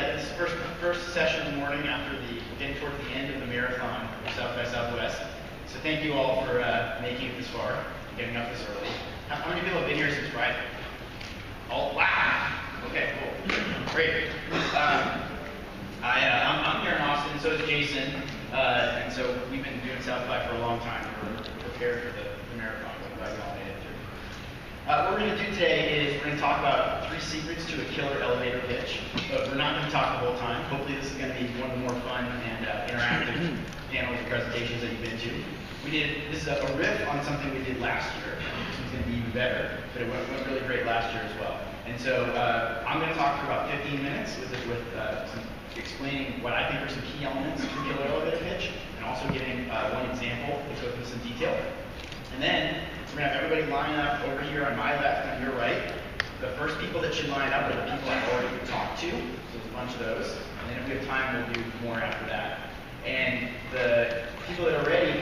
this is the first session in the morning after getting towards the end of the marathon of South by Southwest. So thank you all for making it this far, getting up this early. How many people have been here since Friday? Oh, wow! Okay, cool. Great. I'm here in Austin, so is Jason, and so we've been doing South by for a long time. We're prepared for the marathon. I'm glad you all made it through. What we're going to do today is we're going to talk about 3 secrets to a killer elevator pitch. But we're not going to talk the whole time. Hopefully this is going to be one of the more fun and interactive panels and presentations that you've been to. This is a riff on something we did last year. This one's going to be even better, but it went really great last year as well. And so I'm going to talk for about 15 minutes with some explaining what I think are some key elements to a killer elevator pitch, and also giving one example to go through some detail. And then we're going to have everybody line up over here on my left and on your right. The first people that should line up are the people I've already talked to. So there's a bunch of those. And then if we have time, we'll do more after that. And the people that are ready,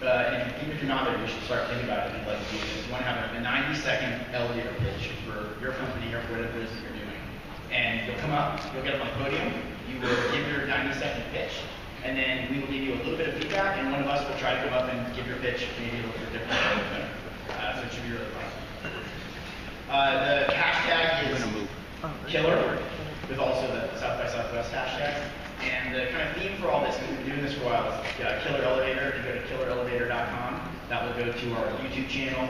and even if you're not there, you should start thinking about it if you'd like to do this. You want to have a 90-second elevator pitch for your company or for whatever it is that you're doing. And you'll come up, you'll get up on the podium, you will give your 90-second pitch, and then we will give you a little bit of feedback, and one of us will try to come up and give your pitch maybe a little bit different. So it should be really fun. The hashtag is killer, with also the South by Southwest hashtag. And the kind of theme for all this, because we've been doing this for a while, is killer elevator. If you go to killerelevator.com, that will go to our YouTube channel.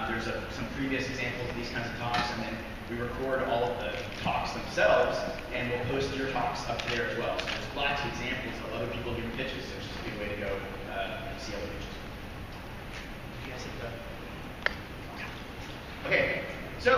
There's some previous examples of these kinds of talks, and then we record all of the talks themselves, and we'll post your talks up there as well. So there's lots of examples of other people giving pitches, so it's just a good way to go see other pitches. You guys think that? Okay, so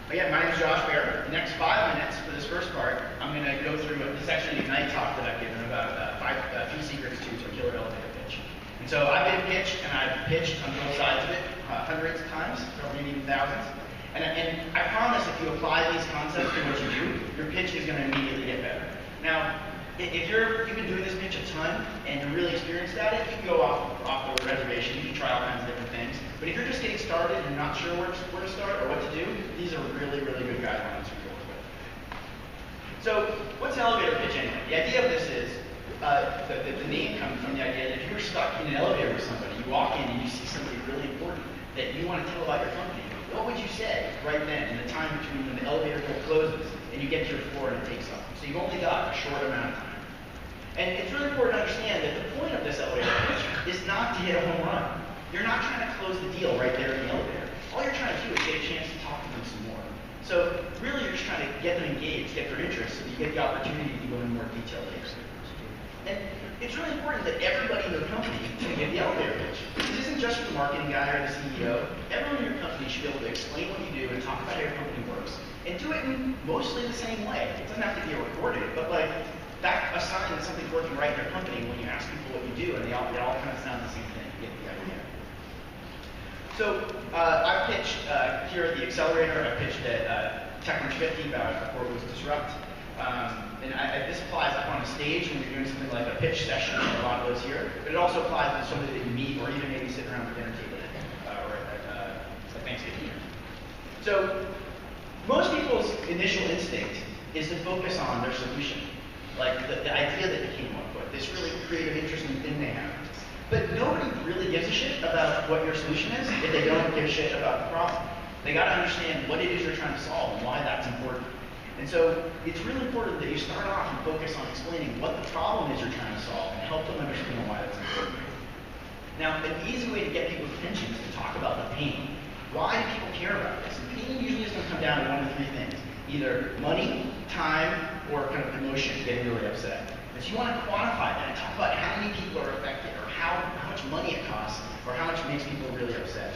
again, my name is Josh Baer. The next 5 minutes for this first part, I'm going to go through this is actually an Ignite talk that I've given about a few secrets to a killer elevator pitch. And so I've been pitched, and I've pitched on both sides of it hundreds of times, or maybe even thousands. And I promise if you apply these concepts to what you do, your pitch is going to immediately get better. Now, if you've been doing this pitch a ton and you're really experienced at it, you can go off the reservation, you can try all kinds of different things. But if you're just getting started and you're not sure where to start or what to do, these are really, really good guidelines for you to work with. So, what's an elevator pitch anyway? The idea of this is, the name comes from the idea that if you're stuck in an elevator with somebody, you walk in and you see somebody really important that you want to tell about your company, what would you say right then in the time between when the elevator door closes and you get to your floor and it takes off? So you've only got a short amount of time. And it's really important to understand that the point of this elevator pitch is not to hit a home run. You're not trying to close the deal right there in the elevator. All you're trying to do is get a chance to talk to them some more. So really you're just trying to get them engaged, get their interest, so you get the opportunity to go into more detail later. And it's really important that everybody in your company can get the elevator pitch. This isn't just for the marketing guy or the CEO. Everyone in your company should be able to explain what you do and talk about how your company works. And do it in mostly the same way. It doesn't have to be recorded, but like that's a sign that something's working right in your company when you ask people what you do, and they all kind of sound the same thing. You get the idea. So I pitched here at the Accelerator. I pitched at TechCrunch 50 before it was Disrupt. And this applies up on a stage when you're doing something like a pitch session, a lot of those here, but it also applies to somebody that you meet or even maybe sit around the dinner table or at Thanksgiving dinner. So most people's initial instinct is to focus on their solution, like the idea that they came up with, this really creative, interesting thing they have. But nobody really gives a shit about what your solution is if they don't give a shit about the problem. They got to understand what it is you're trying to solve and why that's important. And so it's really important that you start off and focus on explaining what the problem is you're trying to solve and help them understand why that's important. Now, an easy way to get people's attention is to talk about the pain. Why do people care about this? And pain usually is going to come down to one of 3 things. Either money, time, or kind of emotion, getting really upset. And so you want to quantify that and talk about how many people are affected or how much money it costs or how much it makes people really upset.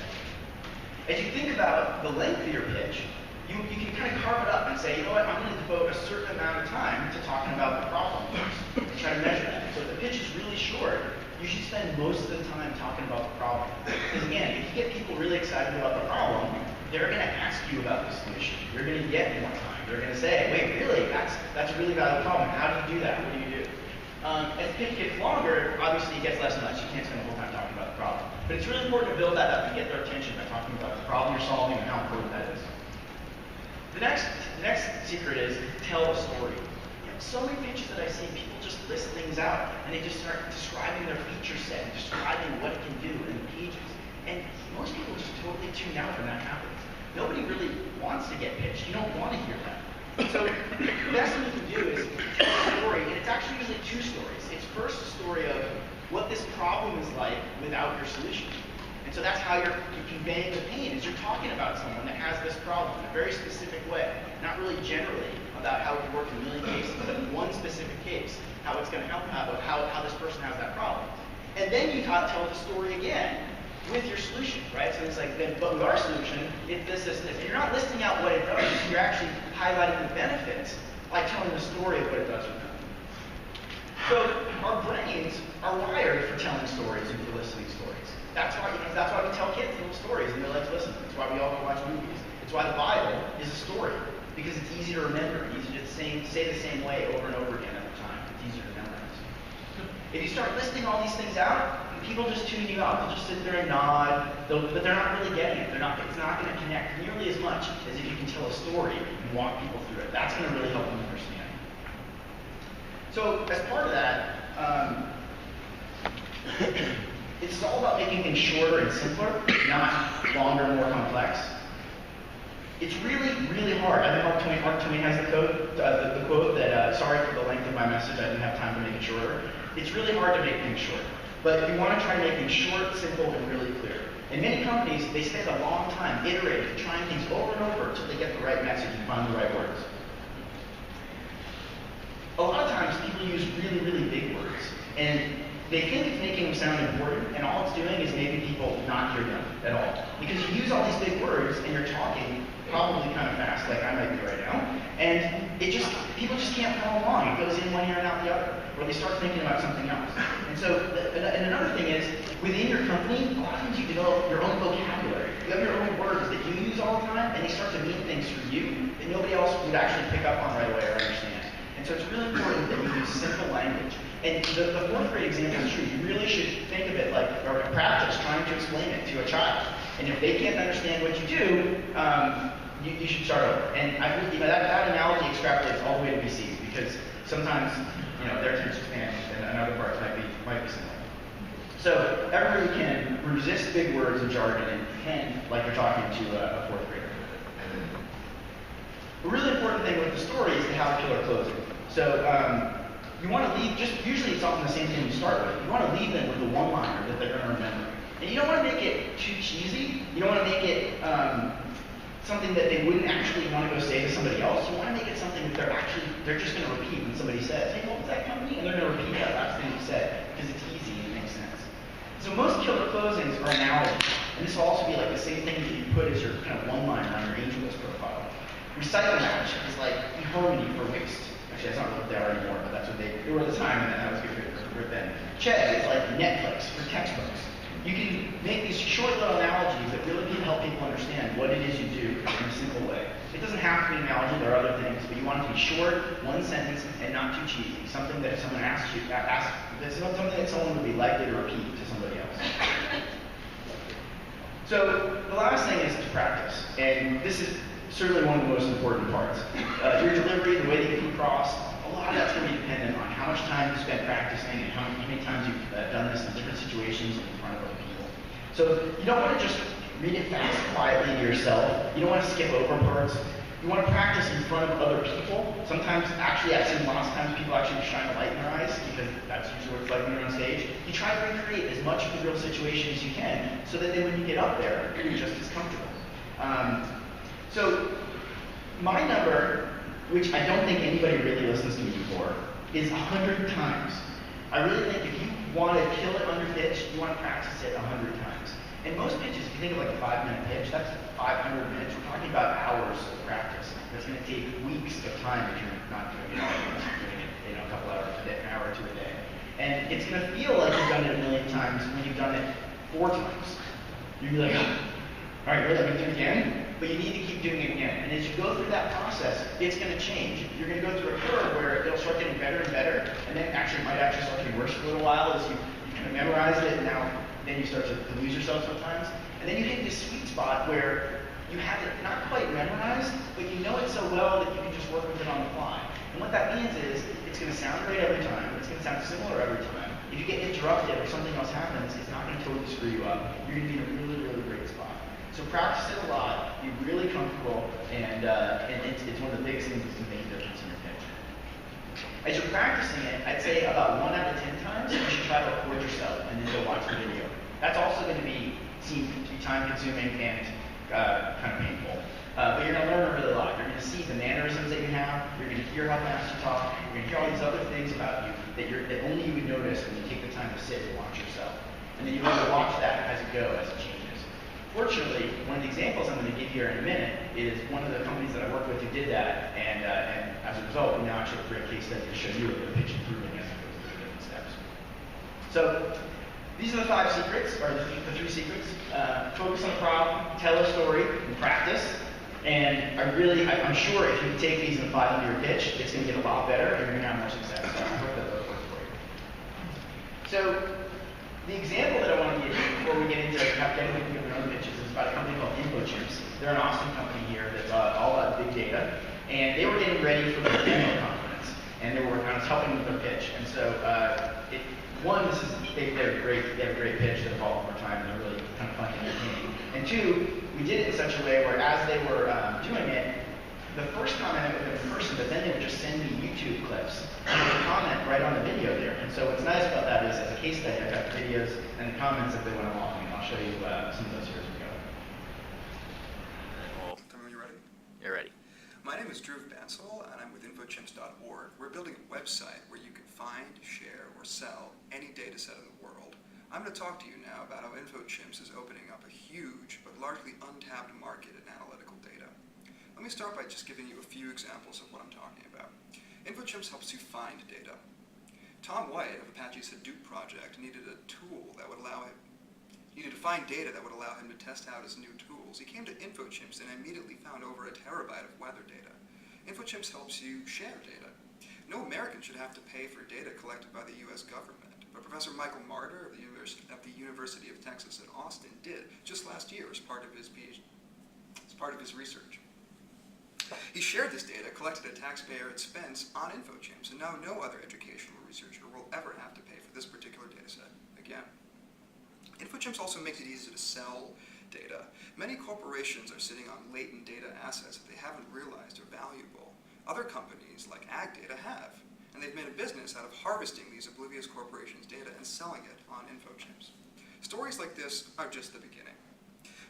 As you think about the length of your pitch, you can kind of carve it up and say, you know what, I'm going to devote a certain amount of time to talking about the problem and try to measure that. So if the pitch is really short, you should spend most of the time talking about the problem. Because again, if you get people really excited about the problem, they're going to ask you about the solution. You're going to get more time. They're going to say, wait, really? That's a really valuable problem. How do you do that? What do you do? As the pitch gets longer, obviously it gets less and less. You can't spend the whole time talking about the problem. But it's really important to build that up and get their attention by talking about the problem you're solving and how important that is. The next secret is tell a story. You know, so many pitches that I see, people just list things out and they just start describing their feature set and describing what it can do in the pages. And most people just totally tune out when that happens. Nobody really wants to get pitched. You don't want to hear that. So the best thing you can do is tell a story, and it's actually usually two stories. It's first a story of what this problem is like without your solution. And so that's how you're conveying the pain, is you're talking about someone that has this problem in a very specific way, not really generally about how it would work in a million cases, but in one specific case, how it's going to help out, how this person has that problem. And then you tell the story again with your solution, right? So it's like, but with our solution, it's this. And you're not listing out what it does, you're actually highlighting the benefits by telling the story of what it does for them. So our brains are wired for telling stories and for listening stories. That's why we tell kids little stories and they like to listen. That's why we all go watch movies. It's why the Bible is a story, because it's easy to remember, easy to say the same way over and over again every time. It's easier to memorize. If you start listing all these things out, people just tune you out. They'll just sit there and nod, but they're not really getting it. It's not going to connect nearly as much as if you can tell a story and walk people through it. That's going to really help them understand. So as part of that, it's all about making things shorter and simpler, not longer and more complex. It's really, really hard. I think Mark Twain has the quote that, sorry for the length of my message, I didn't have time to make it shorter. It's really hard to make things short. But you want to try to make things short, simple, and really clear. In many companies, they spend a long time iterating, trying things over and over until they get the right message and find the right words. A lot of times, people use really, really big words. And they think it's making them sound important, and all it's doing is making people not hear them at all. Because you use all these big words, and you're talking probably kind of fast, like I might be right now, and people just can't follow along. It goes in one ear and out the other, or they start thinking about something else. And so, and another thing is, within your company, a lot of times you develop your own vocabulary. You have your own words that you use all the time, and they start to mean things for you that nobody else would actually pick up on right away or understand. And so it's really important that you use simple language. And the fourth grade example is true. You really should think of it like, or practice trying to explain it to a child. And if they can't understand what you do, you should start over. And I think that analogy extrapolates all the way to VCs, because sometimes their attention span and other parts might be similar. So everybody can resist big words and jargon and pretend like you're talking to a fourth grader. A really important thing with the story is to have a killer closing. So you want to leave, usually it's often the same thing you start with. You want to leave them with a one-liner that they're going to remember. And you don't want to make it too cheesy. You don't want to make it something that they wouldn't actually want to go say to somebody else. You want to make it something that they're just going to repeat when somebody says, hey, what was that company? And they're going to repeat that last thing you said, because it's easy and it makes sense. So most killer closings are analogies. And this will also be like the same thing that you put as your kind of one-liner on your AngelList profile. Recycle match is like eHarmony for waste. Actually, that's not what they are anymore, but that's what they were at the time, and that was good for then. Ched is like Netflix for textbooks. You can make these short little analogies that really can help people understand what it is you do in a simple way. It doesn't have to be an analogy, there are other things, but you want it to be short, one sentence, and not too cheesy. Something that if someone asks you, that's not something that someone would be likely to repeat to somebody else. So the last thing is to practice, and this is certainly one of the most important parts. Your delivery, the way that you come across, a lot of that's going to be dependent on how much time you spend practicing and how many times you've done this in different situations in front of other people. So you don't want to just read it fast, quietly to yourself. You don't want to skip over parts. You want to practice in front of other people. Sometimes, actually, I've seen lots of times people actually shine a light in their eyes, because that's usually what it's like when you're on stage. You try to recreate as much of the real situation as you can, so that then when you get up there, you're just as comfortable. So my number, which I don't think anybody really listens to me for, is 100 times. I really think if you want to kill it on your pitch, you want to practice it 100 times. And most pitches, if you think of like a 5-minute pitch, that's 500 minutes. We're talking about hours of practice. That's going to take weeks of time if you're not doing it all at once. You're doing it, a couple hours a day, an hour or two a day. And it's going to feel like you've done it a million times when you've done it 4 times. You'll be like, all right, really, I'm going to do it again? But you need to keep doing it again. And as you go through that process, it's going to change. You're going to go through a curve where it'll start getting better and better, and then it might actually start getting worse for a little while as you kind of memorize it, and then you start to lose yourself sometimes. And then you hit this sweet spot where you have it not quite memorized, but you know it so well that you can just work with it on the fly. And what that means is it's going to sound great every time. It's going to sound similar every time. If you get interrupted or something else happens, it's not going to totally screw you up. You're going to be in a really, really great spot. So practice it a lot, be really comfortable, and it's one of the biggest things that's going to make a difference in your pitch. As you're practicing it, I'd say about 1 out of 10 times, you should try to record yourself and then go watch the video. That's also going to be time-consuming and kind of painful. But you're going to learn a really lot. You're going to see the mannerisms that you have. You're going to hear how fast you talk. You're going to hear all these other things about you that only you would notice when you take the time to sit and watch yourself. And then you learn to watch that as you go, as it changes. Fortunately, one of the examples I'm going to give here in a minute is one of the companies that I work with who did that, and as a result, we now actually create a case study to show you the pitch improving as it goes through the different steps. So these are the 5 secrets, or the 3 secrets. Focus on the problem, tell a story, and practice. And I'm sure if you take these and apply them to your pitch, it's going to get a lot better, and you're going to have more success. So I hope that those work for you. So the example that I want to give you before we get into getting people to give their own pitches is about a company called InfoChimps. They're an Austin company here that's all about big data, and they were getting ready for the demo conference, and they were kind of helping with their pitch. And so, they have a great pitch that involved more time, and they're really kind of fun and entertaining. And 2, we did it in such a way where as they were doing it, the first time I met with them in person, but then they would just send me YouTube clips and they would comment right on the video there. And so what's nice about that is, as a case study, I've got the videos and the comments that they went along, and I'll show you some of those here as we go. Tell me when you're ready. You're ready. My name is Drew Bansel, and I'm with InfoChimps.org. We're building a website where you can find, share, or sell any data set in the world. I'm going to talk to you now about how InfoChimps is opening up a huge but largely untapped market in analytical data. Let me start by just giving you a few examples of what I'm talking about. InfoChimps helps you find data. Tom White of Apache's Hadoop project needed a tool that would allow him, needed to find data that would allow him to test out his new tools. He came to InfoChimps and immediately found over 1 terabyte of weather data. InfoChimps helps you share data. No American should have to pay for data collected by the US government, but Professor Michael Marder of the University of Texas at Austin did just last year as part of his PhD, as part of his research. He shared this data collected at taxpayer expense on InfoChimps, and now no other educational researcher will ever have to pay for this particular data set again. InfoChimps also makes it easy to sell data. Many corporations are sitting on latent data assets that they haven't realized are valuable. Other companies, like Ag Data, have, and they've made a business out of harvesting these oblivious corporations' data and selling it on InfoChimps. Stories like this are just the beginning.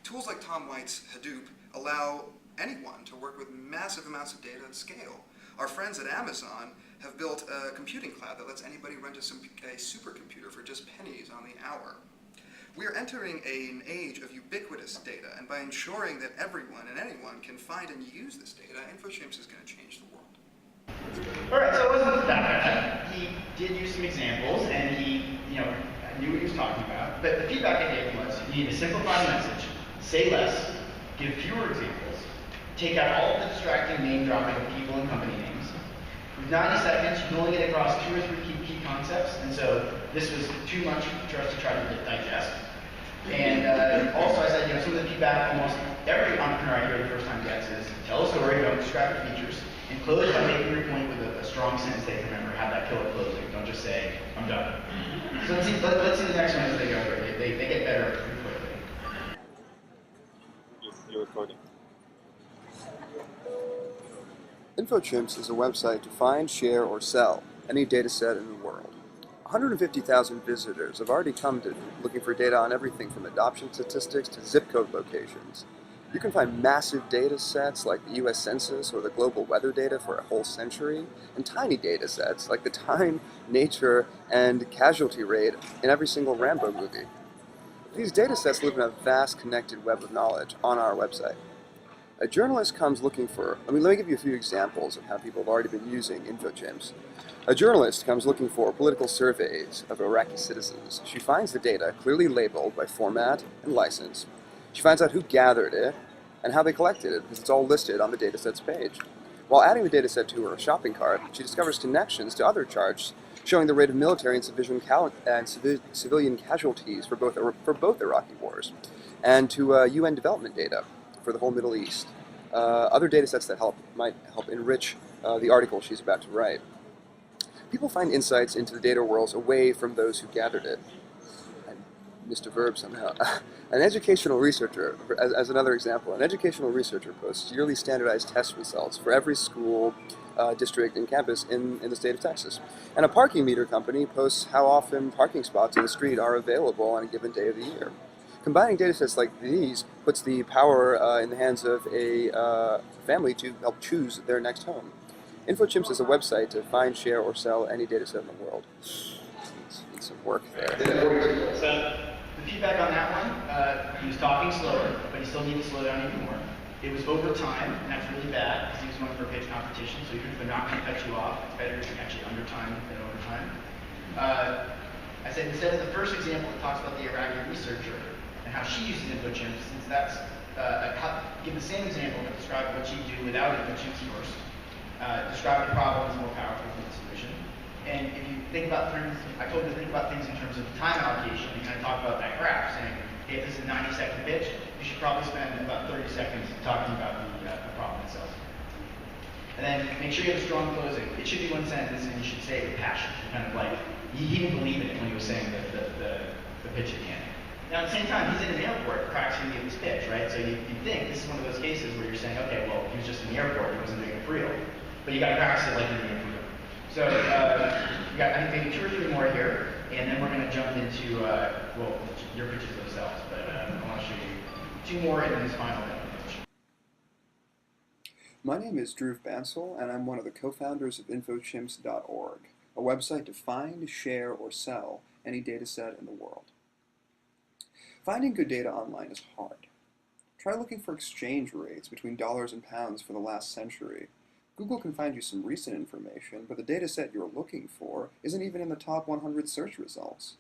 Tools like Tom White's Hadoop allow anyone to work with massive amounts of data at scale. Our friends at Amazon have built a computing cloud that lets anybody rent a supercomputer for just pennies on the hour. We are entering an age of ubiquitous data, and by ensuring that everyone and anyone can find and use this data, InfoChimps is going to change the world. All right, so it wasn't that bad. He did use some examples, and he, knew what he was talking about. But the feedback I gave him was, you need to simplify the message, say less, give fewer examples, take out all of the distracting name dropping of people and company names. With 90 seconds, you can only get across 2 or 3 key concepts, and so this was too much for us to try to digest. And also I said, some of the feedback almost every entrepreneur I hear the first time gets is, tell a story, don't describe the features, and close by making your point with a strong sentence they can remember. Have that killer closing. Don't just say, I'm done. So let's see the next one as they go through. They get better pretty quickly. You're recording. InfoChimps is a website to find, share, or sell any data set in the world. 150,000 visitors have already come to looking for data on everything from adoption statistics to zip code locations. You can find massive data sets like the US Census or the global weather data for a whole century, and tiny data sets like the time, nature, and casualty rate in every single Rambo movie. These data sets live in a vast connected web of knowledge on our website. A journalist comes looking for, let me give you a few examples of how people have already been using InfoChimps. A journalist comes looking for political surveys of Iraqi citizens. She finds the data clearly labeled by format and license. She finds out who gathered it and how they collected it, because it's all listed on the datasets page. While adding the dataset to her shopping cart, she discovers connections to other charts showing the rate of military and civilian casualties for both Iraqi wars, and to UN development data. for the whole Middle East. Other data sets that might help enrich the article she's about to write. People find insights into the data worlds away from those who gathered it. I missed a verb somehow. An educational researcher, as another example, an educational researcher posts yearly standardized test results for every school, district, and campus in the state of Texas. And a parking meter company posts how often parking spots in the street are available on a given day of the year. Combining datasets like these puts the power in the hands of a family to help choose their next home. InfoChimps is a website to find, share, or sell any dataset in the world. Needs some work there. So the feedback on that one, he was talking slower, but he still needed to slow down even more. It was over time, and that's really bad because he was going for a pitch competition, so even if they're not going to cut you off, it's better if you actually under time than over time. I said instead of the first example, it talks about the Iraqi researcher and how she uses InfoChimps, since that's give the same example but describe what you do without InfoChimps first. Describe the problem as more powerful than the solution. And if you think about things, I told you to think about things in terms of time allocation. You kind of talk about that graph, saying, hey, if this is a 90-second pitch, you should probably spend about 30 seconds talking about the problem itself. And then make sure you have a strong closing. It should be one sentence, and you should say it with passion. Kind of like, he didn't believe in it when he was saying the pitch at the end. Now, at the same time, he's in an airport practicing to give this pitch, right? So you think this is one of those cases where you're saying, okay, well, he was just in the airport, he wasn't doing it for real. But you got to practice it like you're doing it for real. So you got, I think, maybe 2 or 3 more here, and then we're going to jump into, well, your pitches themselves. But I want to show you 2 more and then this final pitch. My name is Drew Bansel, and I'm one of the co-founders of InfoChimps.org, a website to find, share, or sell any dataset in the world. Finding good data online is hard. Try looking for exchange rates between dollars and pounds for the last century. Google can find you some recent information, but the dataset you're looking for isn't even in the top 100 search results.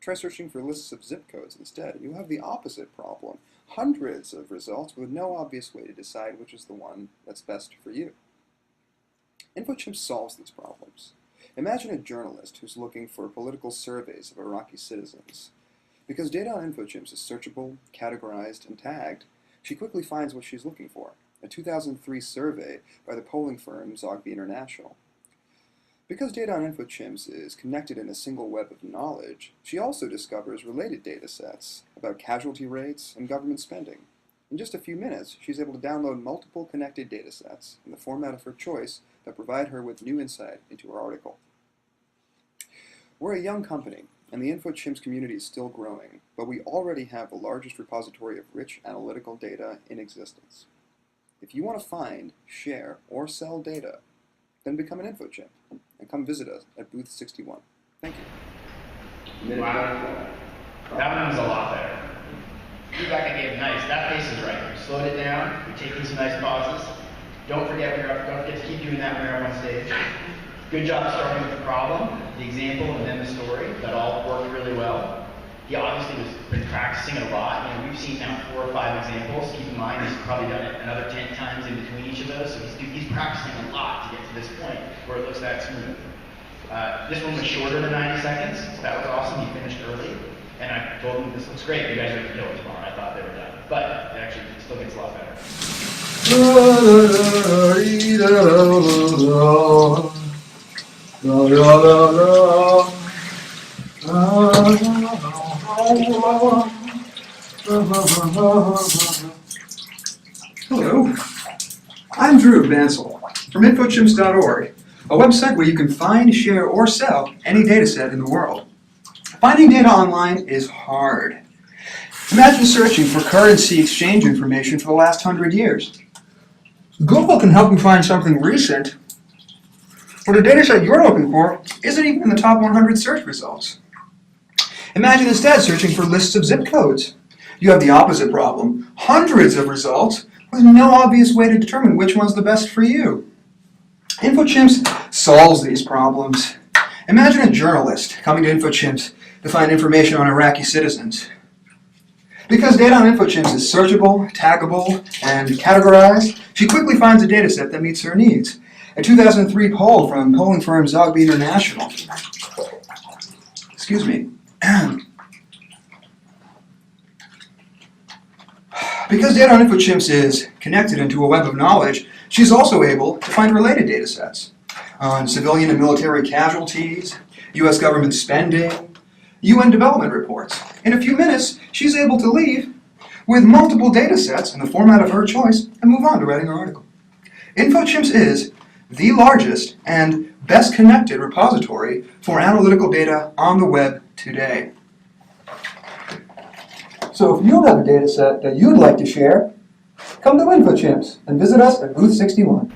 Try searching for lists of zip codes instead, and you'll have the opposite problem. Hundreds of results with no obvious way to decide which is the one that's best for you. InfoChimps solves these problems. Imagine a journalist who's looking for political surveys of Iraqi citizens. Because data on InfoChimps is searchable, categorized, and tagged, she quickly finds what she's looking for, a 2003 survey by the polling firm Zogby International. Because data on InfoChimps is connected in a single web of knowledge, she also discovers related data sets about casualty rates and government spending. In just a few minutes, she's able to download multiple connected data sets in the format of her choice that provide her with new insight into her article. We're a young company, and the InfoChimps community is still growing, but we already have the largest repository of rich analytical data in existence. If you want to find, share, or sell data, then become an InfoChimp and come visit us at booth 61. Thank you. Wow. That one was a lot better. Feedback I gave, nice. That pace is right. You slowed it down. You're taking some nice pauses. Don't forget to keep doing that when you're up on stage. Good job starting with the problem, the example, and then the story. That all worked really well. He obviously has been practicing it a lot. You know, we've seen now 4 or 5 examples. Keep in mind, he's probably done it another 10 times in between each of those. So he's practicing a lot to get to this point where it looks that smooth. This one was shorter than 90 seconds. So that was awesome. He finished early. And I told him, this looks great. You guys are going to kill it tomorrow. I thought they were done. But it actually still gets a lot better. Hello, I'm Drew Bansel from InfoChimps.org, a website where you can find, share, or sell any dataset in the world. Finding data online is hard. Imagine searching for currency exchange information for the last 100 years. Google can help you find something recent, but the dataset you're looking for isn't even in the top 100 search results. Imagine instead searching for lists of zip codes. You have the opposite problem, hundreds of results with no obvious way to determine which one's the best for you. InfoChimps solves these problems. Imagine a journalist coming to InfoChimps to find information on Iraqi citizens. Because data on InfoChimps is searchable, taggable, and categorized, she quickly finds a dataset that meets her needs. A 2003 poll from polling firm Zogby International. Excuse me. Because data on InfoChimps is connected into a web of knowledge, she's also able to find related data sets on civilian and military casualties, U.S. government spending, UN development reports. In a few minutes, she's able to leave with multiple data sets in the format of her choice and move on to writing her article. InfoChimps is the largest and best connected repository for analytical data on the web today. So if you have a data set that you'd like to share, come to InfoChimps and visit us at booth 61.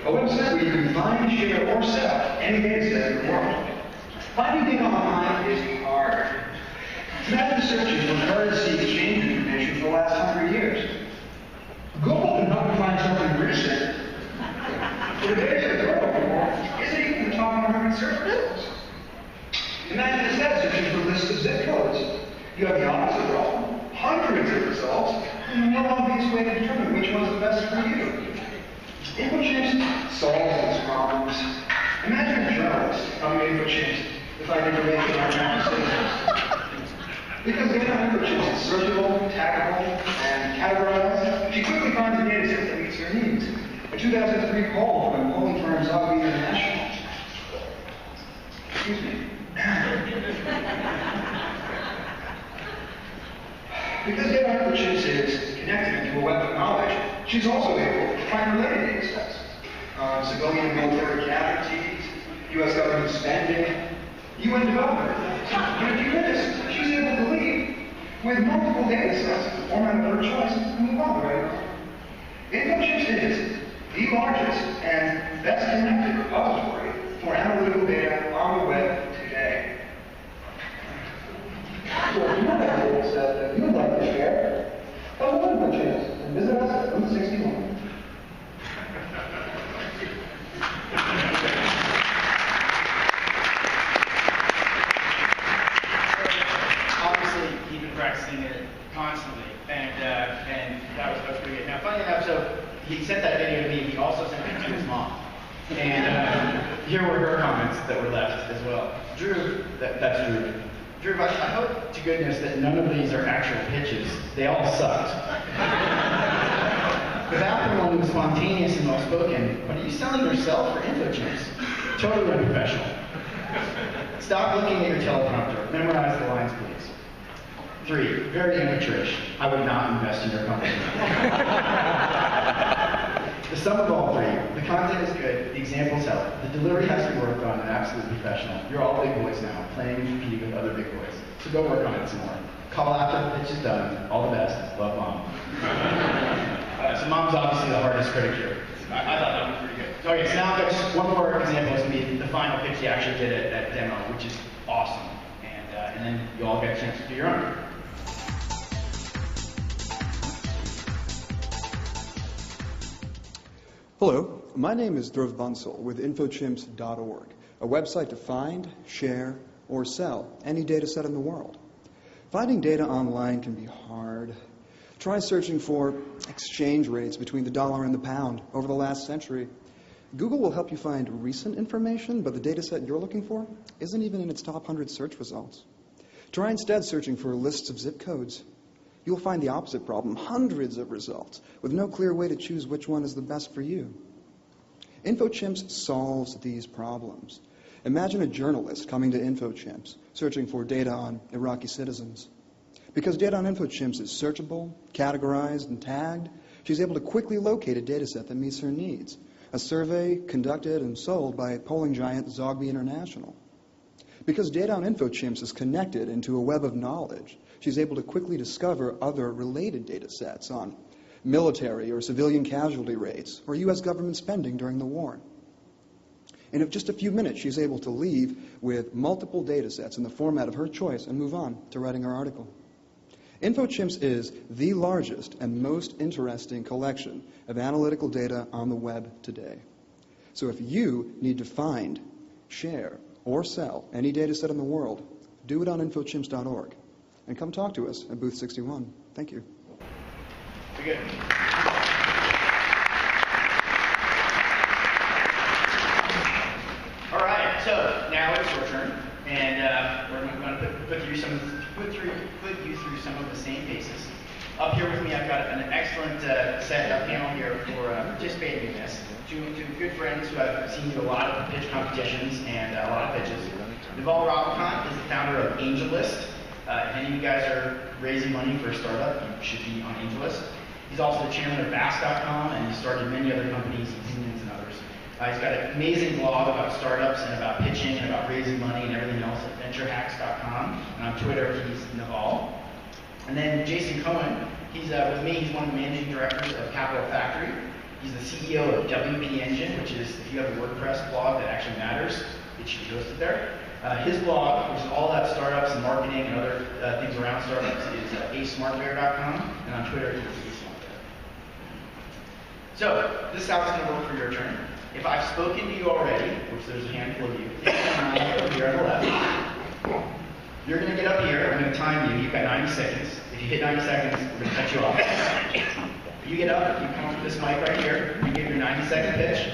A website where you can find, share, or sell any data set in the world. Finding data online is hard. Imagine searching for currency exchange information for the last 100 years. Google can help you find something recent, but the data set they're looking for isn't even in the top 100 search results. Imagine instead searching for a list of zip codes. You have the opposite problem. Hundreds of results, and no obvious way to determine which one's the best for you. InfoChimps solves these problems. Imagine a journalist coming to InfoChimps to find information on American citizens. Because data on InfoChimps is searchable, taggable, and categorized, she quickly finds a data set that meets her needs. A 2003 poll from polling firm Zogby International. Excuse me. Because data on InfoChimps is connected into a web of knowledge, she's also able to find related data sets. Civilian and military casualties, U.S. government spending, UN development reports. In a few minutes, she's able to leave with multiple data sets in the format of her choice and move on, right? InfoChimps is the largest and best connected repository for analytical data on the web today. So if you have a data set that you'd like to share, come to InfoChimps and visit us at booth 61. Obviously, he's been practicing it constantly, and that was pretty good. Now, funny enough, so he sent that video to me. He also sent it to his mom, and here were her comments that were left as well. Drew, that's Drew. Drew, I hope to goodness that none of these are actual pitches. They all sucked. Without the one who was spontaneous and well-spoken, but are you selling yourself for InfoChimps? Totally unprofessional. Stop looking at your teleprompter. Memorize the lines, please. 3, very amateurish. I would not invest in your company. The sum of all 3, the content is good, the examples help, the delivery has to be worked on and absolutely professional. You're all big boys now, playing and competing with other big boys. So go work on it some more. Call after the pitch is done. All the best. Love, Mom. So Mom's obviously the hardest critic here. I thought that was pretty good. Okay, so now I've got just one more example. It's going to be the final pitch he actually did at that demo, which is awesome. And then you all get a chance to do your own. Hello, my name is Dhruv Bansal with InfoChimps.org, a website to find, share, or sell any data set in the world. Finding data online can be hard. Try searching for exchange rates between the dollar and the pound over the last century. Google will help you find recent information, but the data set you're looking for isn't even in its top 100 search results. Try instead searching for lists of zip codes. You'll find the opposite problem, hundreds of results, with no clear way to choose which one is the best for you. InfoChimps solves these problems. Imagine a journalist coming to InfoChimps, searching for data on Iraqi citizens. Because data on InfoChimps is searchable, categorized, and tagged, she's able to quickly locate a data set that meets her needs. A survey conducted and sold by polling giant Zogby International. Because data on InfoChimps is connected into a web of knowledge, she's able to quickly discover other related data sets on military or civilian casualty rates or U.S. government spending during the war. In just a few minutes, she's able to leave with multiple data sets in the format of her choice and move on to writing her article. InfoChimps is the largest and most interesting collection of analytical data on the web today. So if you need to find, share, or sell any data set in the world, do it on infochimps.org. And come talk to us at booth 61. Thank you. Very good. All right, so now it's your turn, and we're going to put you through some of the same paces. Up here with me, I've got an excellent panel here for participating in this. Two good friends who I've seen do a lot of pitch competitions and a lot of pitches. Naval Ravikant is the founder of AngelList. If any of you guys are raising money for a startup, you should be on AngelList. He's also the chairman of Bass.com, and he's started many other companies, Siemens and others. He's got an amazing blog about startups and about pitching and about raising money and everything else at venturehacks.com. And on Twitter, he's Naval. And then Jason Cohen, he's with me. He's one of the managing directors of Capital Factory. He's the CEO of WP Engine, which is, if you have a WordPress blog that actually matters, it should be hosted there. His blog, which is all about startups and marketing and other things around startups, is asmartbear.com, and on Twitter, he's asmartbear. So, this is how it's going to work for your turn. If I've spoken to you already, which there's a handful of you, take the time over here on the left. You're going to get up here, I'm going to time you, you've got 90 seconds. If you hit 90 seconds, we're going to cut you off. You get up, you come up to this mic right here, you give your 90-second pitch,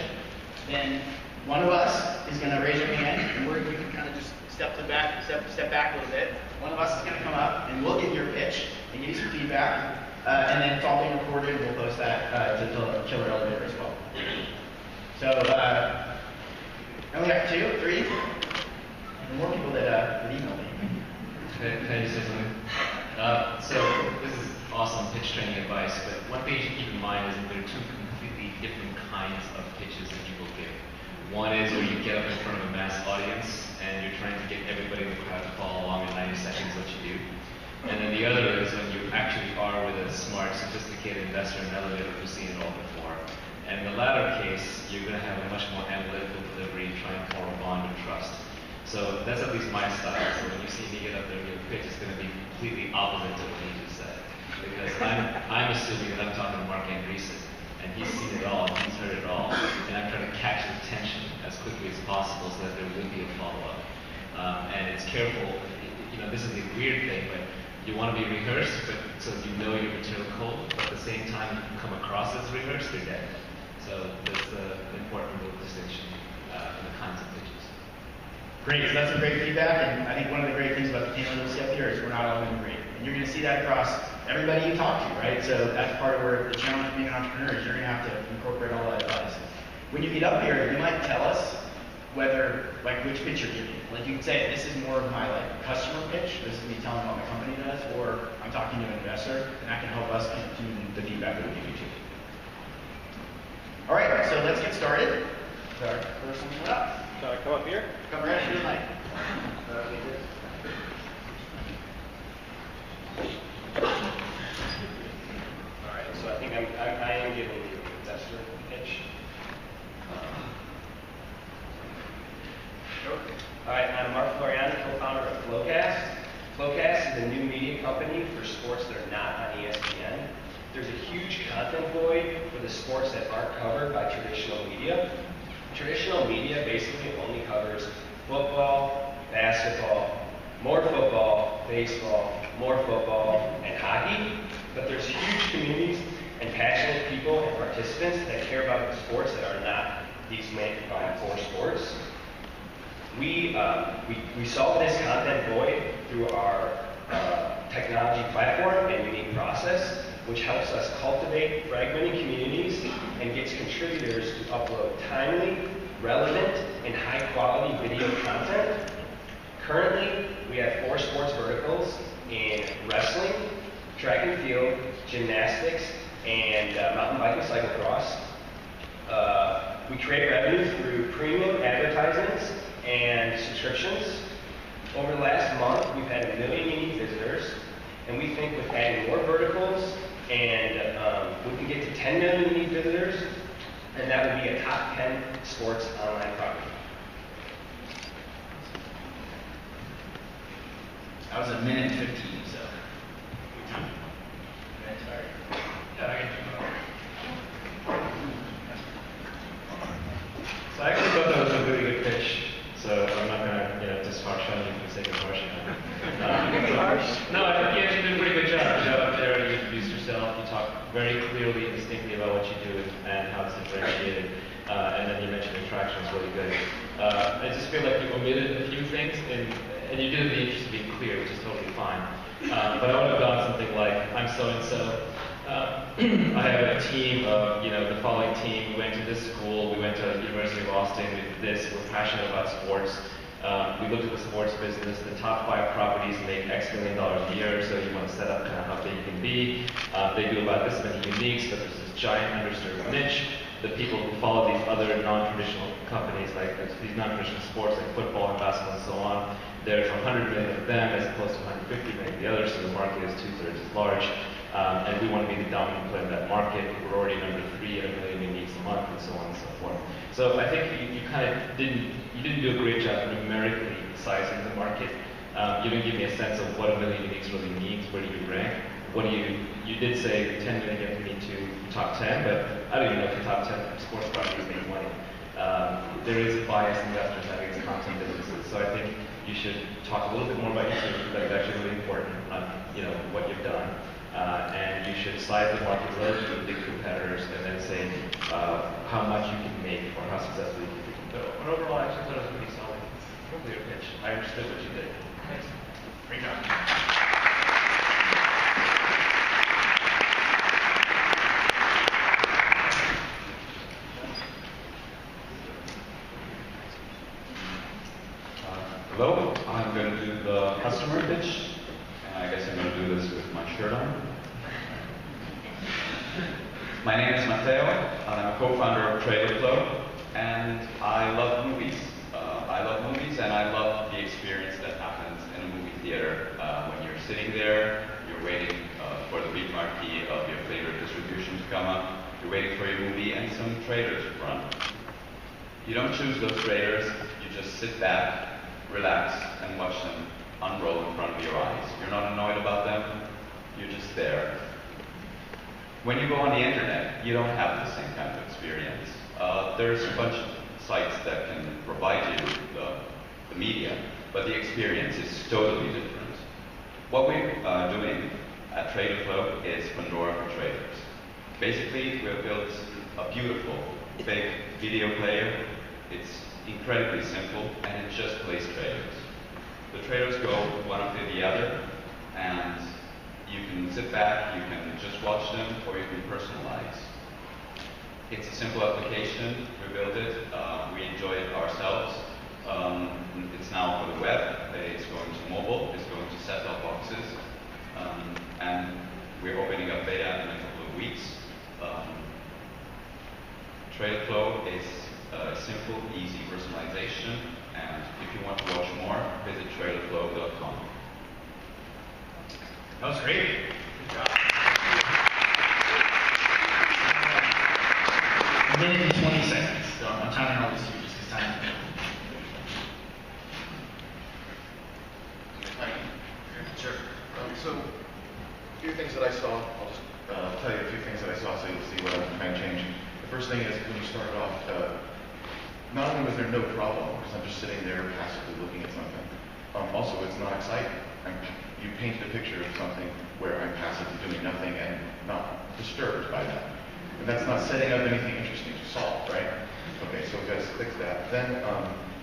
then one of us is going to raise your hand, and you can kind of just step back a little bit. One of us is going to come up, and we'll give your pitch and give you some feedback, and then it's all being recorded, and we'll post that to Killer Elevator as well. So, I only got 2, 3, and more people that emailed me. Can I just say something? So this is awesome pitch training advice, but one thing you should keep in mind is that there are two completely different kinds of pitches that you will give. One is where you get up in front of a mass audience and you're trying to get everybody in the crowd to follow along in 90 seconds what you do. And then the other is when you actually are with a smart, sophisticated investor in an elevator who's seen it all before. And in the latter case, you're going to have a much more analytical delivery, trying to form a bond of trust. So that's at least my style. So when you see me get up there and give a pitch, it's going to be completely opposite to what he just said. Because I'm assuming that I'm talking to Mark Andreessen, and he's seen it all, and he's heard it all, and I'm trying to catch his attention as quickly as possible so that there will be a follow-up. And it's careful, this is the weird thing, but you want to be rehearsed, but so you know your material cold, but at the same time you come across as rehearsed, you're dead. So that's an important little distinction in the kinds of pitches. Great, so that's some great feedback, and I think one of the great things about the panel you'll see up here is we're not all going to agree. And you're going to see that across everybody you talk to, right? So that's part of where the challenge of being an entrepreneur is you're going to have to incorporate all that advice. When you get up here, you might tell us which pitch you're giving. Like you could say, this is more of my customer pitch, this is me telling what my company does, or I'm talking to an investor, and that can help us continue the feedback that we give you too. All right, so let's get started. Our first one coming up. Can I come up here? Come right to the mic. All right, so I think I am giving you an investor pitch. All right, I'm Mark Floriani, co-founder of Flowcast. Flowcast is a new media company for sports that are not on ESPN. There's a huge content void for the sports that aren't covered by traditional media. Traditional media basically only covers football, basketball, more football, baseball, more football, and hockey. But there's huge communities and passionate people and participants that care about the sports that are not these main four sports. We solve this content void through our technology platform and unique process, which helps us cultivate fragmented communities and gets contributors to upload timely, relevant, and high-quality video content. Currently, we have 4 sports verticals in wrestling, track and field, gymnastics, and mountain bike and cyclocross. We create revenue through premium advertisements and subscriptions. Over the last month, we've had 1 million unique visitors, and we think with adding more verticals and we can get to 10 million unique visitors, and that would be a top 10 sports online property. That was 1 minute 15, so. So I actually thought that was a really good pitch. So I'm not going to just harsh on you for the sake of harshing on you. what you do and how it's differentiated. And then you mentioned attraction is really good. I just feel like you omitted a few things, and you did it in the interest of being clear, which is totally fine. But I would have gone something like, I'm so-and-so. I have a team of, the following team. We went to this school. We went to the University of Austin. We did this. We're passionate about sports. We looked at the sports business. The top 5 properties make X million a year, so you want to set up kind of how big you can be. They do about this many uniques, but there's this giant underserved niche. The people who follow these other non-traditional companies, like these non-traditional sports like football and basketball and so on, there's 100 million of them as opposed to 150 million of the others, so the market is 2/3 as large. And we want to be the dominant player in that market. We're already number 3 at 1 million uniques a month, and so on and so forth. So I think you kind of didn't do a great job numerically sizing the market. You didn't give me a sense of what 1 million uniques really means. Where do you rank? You did say 10 million get me to top 10, but I don't even know if the top 10 sports properties make money. There is bias investors having these content businesses, so I think you should talk a little bit more about your team. That's actually really important on what you've done. And you should size the market relative to big competitors and then say how much you can make or how successfully you can go. But overall, I actually thought it was pretty solid. Clear pitch. I understood what you did. Thanks. Great job. Hello, I'm going to do the customer pitch, and I guess I'm going to do this with my shirt on. My name is Matteo, and I'm a co-founder of Trailer Club, and I love movies. And I love the experience that happens in a movie theater when you're sitting there, you're waiting for the big marquee of your favorite distribution to come up, you're waiting for your movie, and some trailers run. You don't choose those trailers, you just sit back, relax, and watch them unroll in front of your eyes. You're not annoyed about them, you're just there. When you go on the internet, you don't have the same kind of experience. There's a bunch of sites that can provide you the media, but the experience is totally different. What we're doing at Trailer Club is Pandora for trailers. Basically, we've built a beautiful, big video player. It's incredibly simple, and it just plays trailers. The trailers go one after the other, and you can sit back, you can just watch them, or you can personalize. It's a simple application. We built it. We enjoy it ourselves. It's now for the web. It's going to mobile. It's going to set-top boxes. And we're opening up beta in a couple of weeks. Trailer Flow is simple, easy personalization. And if you want to watch more, visit trailerflow.com. That was great. Good job. A minute and 20 seconds. So I'm counting all these to you just because time is limited. Sure. So, a few things that I saw. I'll just tell you a few things that I saw so you'll see what I'm trying to change. The first thing is when you started off, not only was there no problem, because I'm just sitting there passively looking at something, also it's not exciting. You painted a picture of something where I'm passively doing nothing and not disturbed by that. And that's not setting up anything interesting to solve, right? Okay, so we got to fix that. Then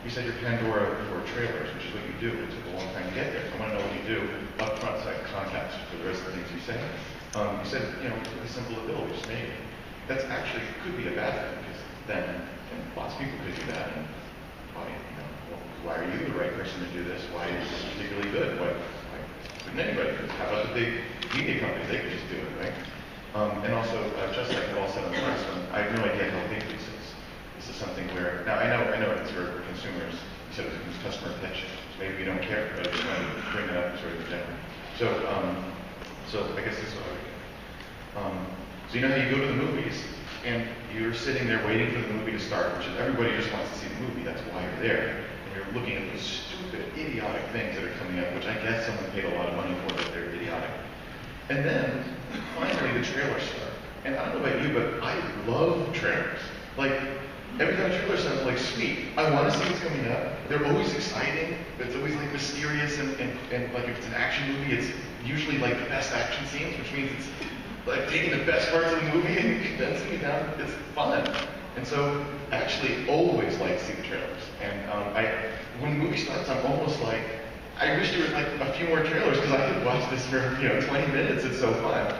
you said you're Pandora for trailers, which is what you do. It took a long time to get there. So I want to know what you do up front so I can context for the rest of the things you say. You said, it's really simple to build, just made it. That's actually could be a bad thing, because then lots of people could do that. And why are you the right person to do this? Why is this particularly good? Why couldn't anybody do it? How about the big media companies? They could just do it, right? And also, just like Paul said on the last one, I have no idea how big this is. This is something where, now I know it's for consumers. You said it was a customer pitch. Maybe we don't care, but I just wanted to bring it up sort of in general. So I guess this is what I would do. So you know how you go to the movies, and you're sitting there waiting for the movie to start, which is everybody just wants to see the movie. That's why you're there. And you're looking at those stupid, idiotic things that are coming up, which I guess someone paid a lot of money for, that they're idiotic. And then, finally, the trailers start. And I don't know about you, but I love trailers. Like, every time a trailer starts, I'm like, sweet, I want to see what's coming up. They're always exciting. It's always like mysterious, and like if it's an action movie, it's usually like the best action scenes, which means it's like taking the best parts of the movie and condensing it down. It's fun. And so I actually always like to see the trailers. And when the movie starts, I'm almost like, I wish there was like a few more trailers because I could watch this for 20 minutes. It's so fun.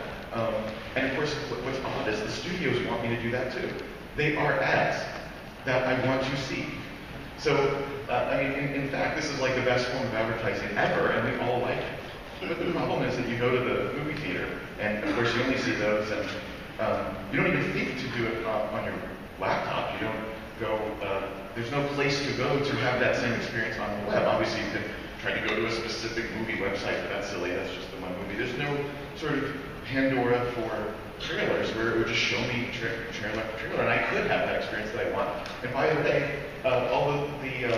And of course, what's odd is the studios want me to do that too. They are ads that I want to see. So, I mean, in fact, this is like the best form of advertising ever, and we all like it. But the problem is that you go to the movie theater, and of course you only see those, and you don't even think to do it on your laptop. You don't go, there's no place to go to have that same experience on the web. Obviously, you can try to go to a specific movie website, but that's silly. That's just the one movie. There's no sort of Pandora for trailers where it would just show me trailer after trailer, and I could have that experience that I want. And by the way, all of the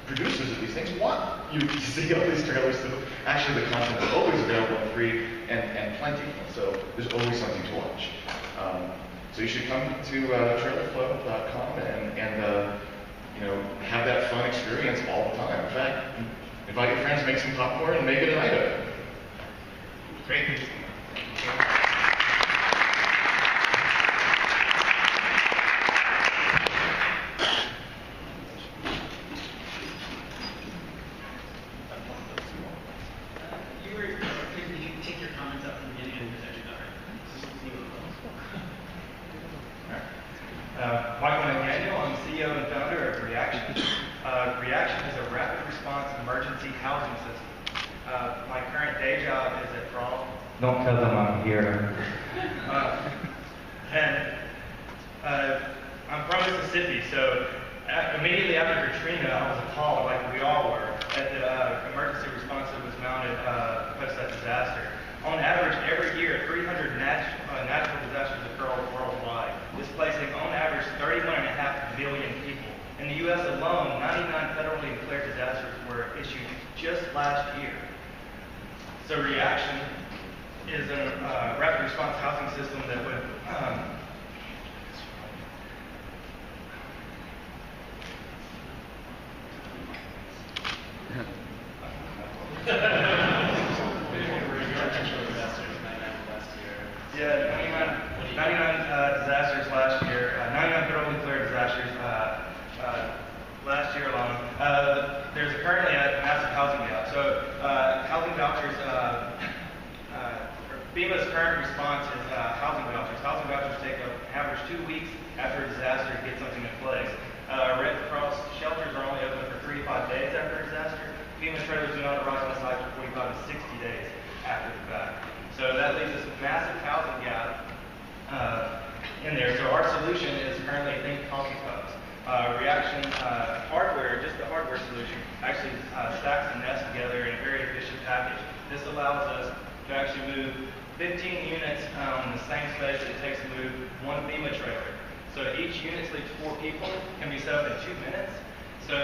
producers of these things want you to see all these trailers. So actually, the content is always available and free and plenty. So there's always something to watch. So you should come to trailerflow.com and have that fun experience all the time. In fact, invite your friends, make some popcorn, and make it an item. Great. You take your comments up from the beginning and present your Michael McDaniel, I'm CEO and founder of Reaction. Reaction is a rapid response emergency housing system. My current day job is at Crawl. Don't tell them I'm here. I'm from Mississippi, so immediately after Katrina, I was appalled, like we all were, at the emergency response that was mounted post that disaster. On average, every year, 300 natural disasters occur worldwide, displacing on average 31.5 million people. In the U.S. alone, 99 federally declared disasters were issued just last year. So Reaction is a rapid response housing system that would Yeah, 99 disasters last year, 99 federally declared disasters last year alone. There's currently a massive housing gap. So housing vouchers, FEMA's current response is housing vouchers. Housing vouchers take an average 2 weeks after a disaster to get something in place. Red Cross shelters are only open for 3 to 5 days after a disaster. FEMA trailers do not arrive on site for 45 to 60 days after the fact. So that leaves this massive housing gap in there. So our solution is currently Think Coffee Cups. Reaction hardware, just the hardware solution, actually stacks and nests together in a very efficient package. This allows us to actually move 15 units in the same space that it takes to move one FEMA trailer. So each unit sleeps 4 people, can be set up in 2 minutes. So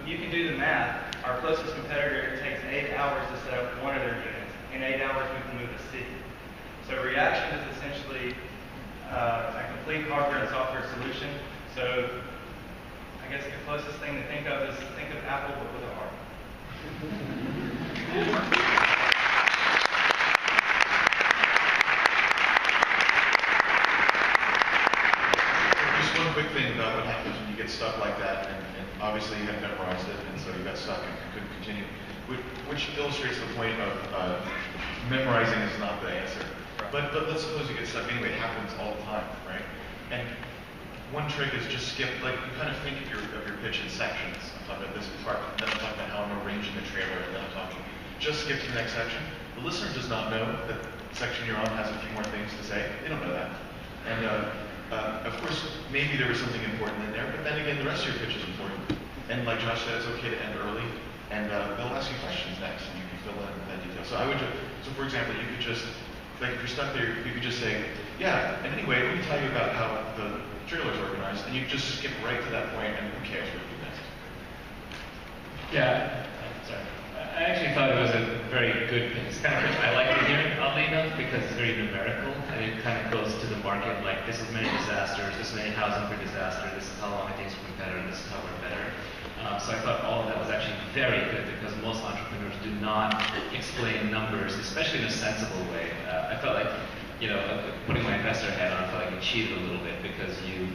you can do the math. Our closest competitor takes 8 hours to set up one of their units. In 8 hours, we can move a city. So Reaction is essentially a complete hardware and software solution. So I guess the closest thing to think of is think of Apple, but with a heart. Just one quick thing about what happens when you get stuck like that, and obviously you have memorized it, and so you got stuck and couldn't continue, which illustrates the point of memorizing is not the answer. But let's suppose you get stuck anyway. It happens all the time, right? And one trick is just skip, like you kind of think of your pitch in sections. I'm talking about this part, then I'm talking about how I'm arranging the trailer, and then I'm talking, just skip to the next section. The listener does not know that the section you're on has a few more things to say. They don't know that. And of course, maybe there was something important in there, but then again, the rest of your pitch is important. And like Josh said, it's okay to end early, and they'll ask you questions next, and you can fill in that detail. So I would just, so for example, you could just, like if you're stuck there, you could just say, yeah, and anyway, let me tell you about how the trailer's organized, and you just skip right to that point, and who cares what you do next? Yeah, sorry. I I actually thought it was a very good pitch. It's kind of pitch I like to hear, oddly enough, because it's very numerical, and it kind of goes to the market, like this is many disasters, this many housing for disaster, this is how long it takes to be better, this is how we're better. So I thought all of that was actually very good, because most entrepreneurs do not explain numbers, especially in a sensible way. I felt like, putting my investor hat on, I felt like you cheated a little bit, because you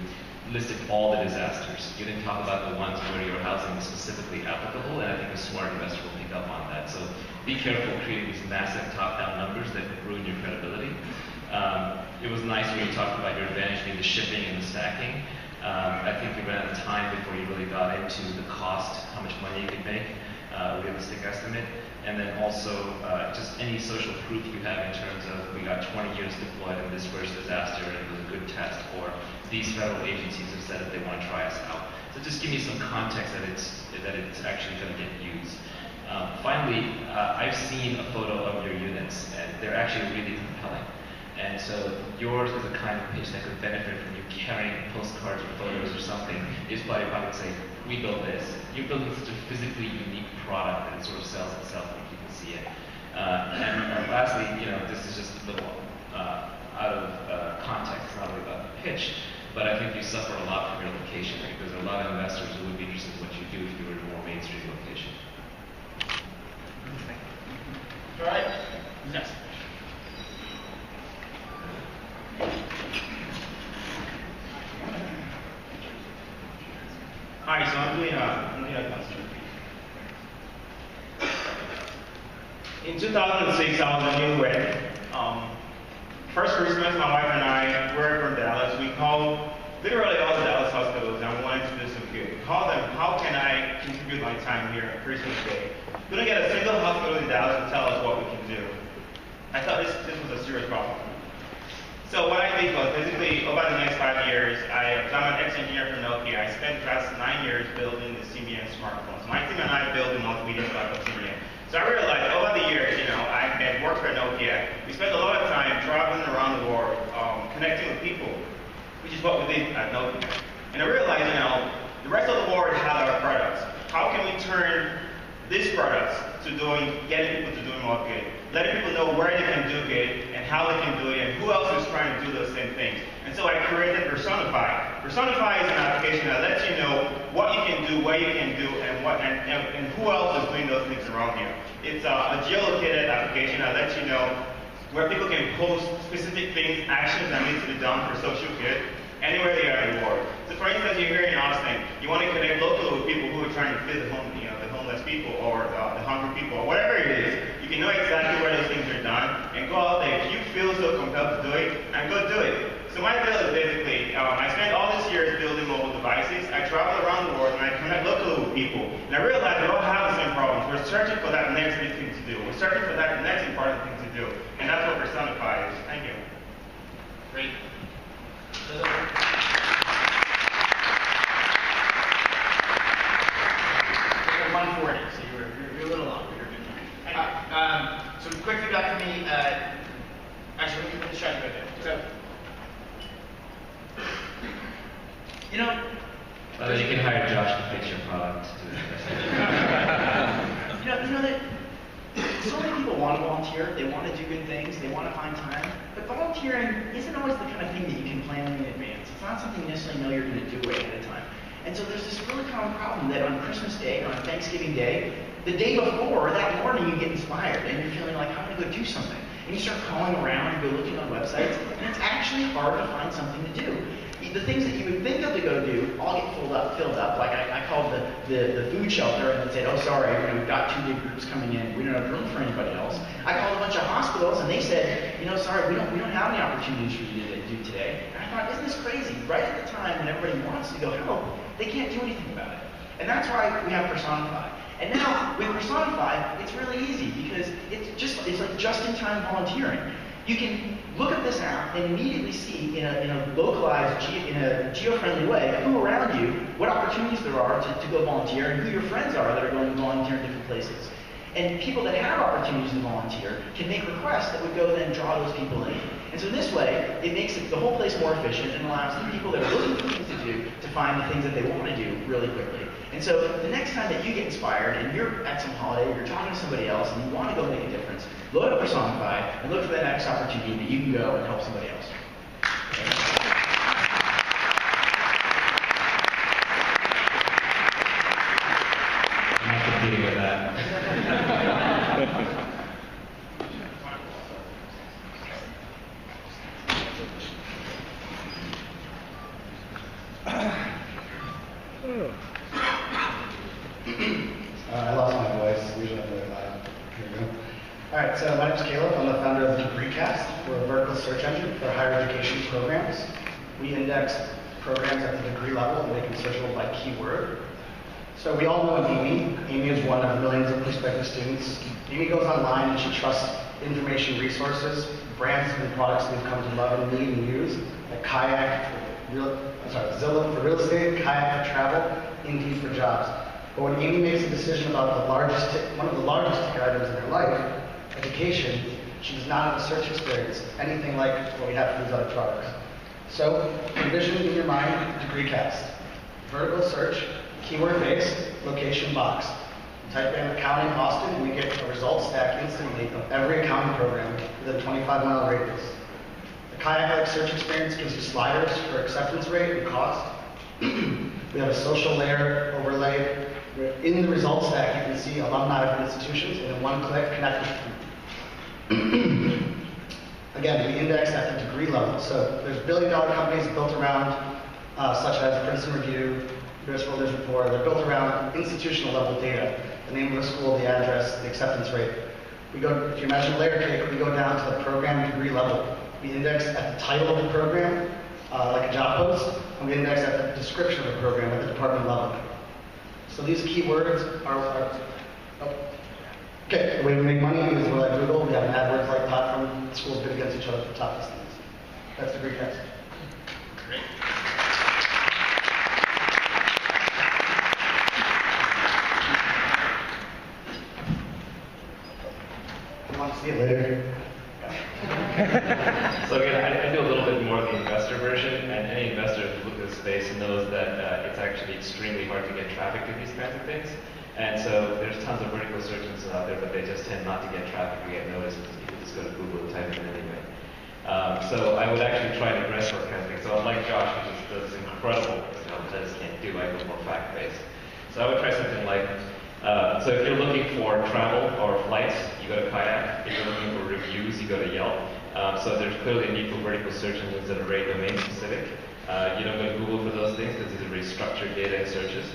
listed all the disasters. You didn't talk about the ones where your housing is specifically applicable, and I think a smart investor will pick up on that. So be careful creating these massive top-down numbers that ruin your credibility. It was nice when you talked about your advantage being the shipping and the stacking. I think you ran out of time before you really got into the cost, how much money you could make, a realistic estimate, and then also just any social proof you have in terms of we got 20 years deployed in this first disaster and it was a good test, or these federal agencies have said that they want to try us out. So just give me some context that it's actually going to get used. Finally, I've seen a photo of your units, and they're actually really compelling. And so yours is a kind of pitch that could benefit from you carrying postcards or photos or something. Is why I would say, we built this. You're building such a physically unique product that it sort of sells itself when people see it. And lastly, this is just a little out of context. It's not really about the pitch, but I think you suffer a lot from your location. Like, there's a lot of investors who would be interested in what you do if you were in a more mainstream location. All right, next. Hi, so I'm doing a custom. In 2006, I was a newlywed. First Christmas, my wife and I were from Dallas. We called literally all the Dallas hospitals and we wanted to do some good. We called them, how can I contribute my time here on Christmas Day? Couldn't get a single hospital in Dallas to tell us what we can do. I thought this was a serious problem. So what I did was basically over the next 5 years, I'm an ex-engineer for Nokia. I spent the past 9 years building the CBN smartphones. My team and I built the multimedia stack of CBN. So I realized over the years, I had worked for Nokia. We spent a lot of time traveling around the world, connecting with people, which is what we did at Nokia. And I realized, the rest of the world had our products. How can we turn these products to getting people to doing more good? Letting people know where they can do good and how they can do it and who else is trying to do those same things. And so I created Personify. Personify is an application that lets you know what you can do, where you can do, and who else is doing those things around you. It's a geolocated application that lets you know where people can post specific things, actions that need to be done for social good, anywhere they are in the world. So for instance, you're here in Austin, you want to connect locally with people who are trying to feed the homeless people or the hungry people, or whatever it is. You can know exactly where those things are done and go out there. If you feel so compelled to do it, and go do it. So my build is basically, I spent all these years building mobile devices. I travel around the world and I connect locally with people. And I realized we all have the same problems. We're searching for that next big thing to do. We're searching for that next important thing to do. And that's what Personify is. Thank you. Great. 140, so you're a little long, but you're a good time. So quick feedback from me. Actually, let me try to go there. So, Well, you can hire Josh to fix your product. that so many people want to volunteer. They want to do good things. They want to find time. But volunteering isn't always the kind of thing that you can plan in advance. It's not something you necessarily know you're going to do way ahead of time. And so there's this really common problem that on Christmas Day or on Thanksgiving Day, the day before, that morning, you get inspired and you're feeling like, I'm going to go do something. And you start calling around and go looking on websites, and it's actually hard to find something to do. The things that you would think of to go do all get filled up. Like I called the food shelter and they said, oh, sorry, we've got 2 big groups coming in. We don't have room for anybody else. I called a bunch of hospitals and they said, sorry, we don't have any opportunities for you to do today. And I thought, isn't this crazy? Right at the time when everybody wants to go help, they can't do anything about it. And that's why we have Personify. And now with Personify, it's really easy because it's like just-in-time volunteering. You can look at this app and immediately see in a localized, in a geo-friendly way, who around you, what opportunities there are to go volunteer, and who your friends are that are going to volunteer in different places. And people that have opportunities to volunteer can make requests that would go then draw those people in. And so this way, it makes the whole place more efficient and allows the people that are looking for things to do to find the things that they want to do really quickly. And so the next time that you get inspired and you're at some holiday or you're talking to somebody else and you want to go make a difference, load up Personify and look for that next opportunity that you can go and help somebody else. I'm not competing with that. I lost my voice. Usually I'm really loud. Here we go. All right, so my name is Caleb. I'm the founder of DegreeCast. We're a vertical search engine for higher education programs. We index programs at the degree level and make them searchable by keyword. So we all know Amy. Amy is one of millions of prospective students. Amy goes online and she trusts information resources, brands and products we've come to love and need and use, like Zillow for real estate, Kayak for travel, Indeed for jobs. But when Amy makes a decision about one of the largest ticket items in her life, education, she does not have a search experience, anything like what we have for these other products. So envision in your mind DegreeCast. Vertical search, keyword-based, location box. Type in accounting Austin, and we get a results stack instantly of every accounting program within a 25-mile radius. The Kayak-like search experience gives you sliders for acceptance rate and cost. We have a social layer overlay. In the results stack, you can see alumni of institutions, and in one click, connect them. Again, we index at the degree level. So there's billion-dollar companies built around, such as Princeton Review, US Builders Report. They're built around institutional level data, the name of the school, the address, the acceptance rate. We go, if you imagine layer cake, we go down to the program degree level. We index at the title of the program, like a job post, and we index at the description of the program at the department level. So these keywords are okay, the way we make money is we're like Google. We have an AdWords-like platform. Schools bid against each other for top listings. That's DegreeCast. Great. You want to see it later? So again, I do a little bit more of the investor version, and any investor who looks at the space knows that it's actually extremely hard to get traffic to these kinds of things. And so there's tons of vertical search engines out there, but they just tend not to get traffic or get noticed because people just go to Google and type it in anyway. So I would actually try and address those kinds of things. So unlike Josh, who just does incredible, I just can't do, I go more fact-based. So I would try something like, so if you're looking for travel or flights, you go to Kayak. If you're looking for reviews, you go to Yelp. So there's clearly a need for vertical search engines that are very domain-specific. You don't go to Google for those things because these are very structured data and searches.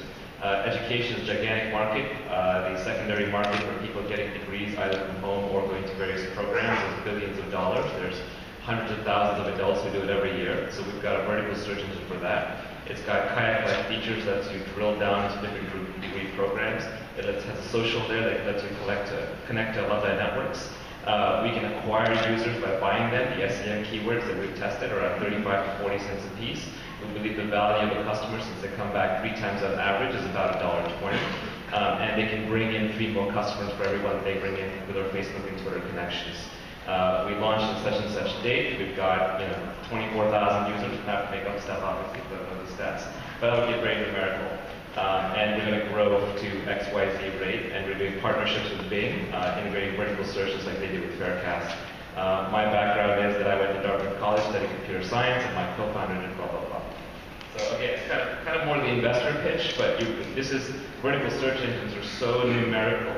Education is a gigantic market. The secondary market for people getting degrees either from home or going to various programs is billions of dollars. There's hundreds of thousands of adults who do it every year. So we've got a vertical search engine for that. It's got Kayak-like features that lets you drill down into different degree programs. It has a social layer that lets you connect to alumni networks. We can acquire users by buying them. The SEM keywords that we've tested are at 35 to 40 cents a piece. We believe the value of a customer, since they come back 3 times on average, is about $1.20. And they can bring in 3 more customers for everyone they bring in with our Facebook and Twitter connections. We launched on such and such date. We've got 24,000 users. We have to make up stuff, obviously, but know the stats. But that would get very numerical. And we're going to grow to XYZ rate, and we're doing partnerships with Bing, integrating vertical searches like they do with Faircast. My background is that I went to Dartmouth College, studied computer science, and my co-founder did blah, blah, blah. So again, it's kind of more the investor pitch, but vertical search engines are so numerical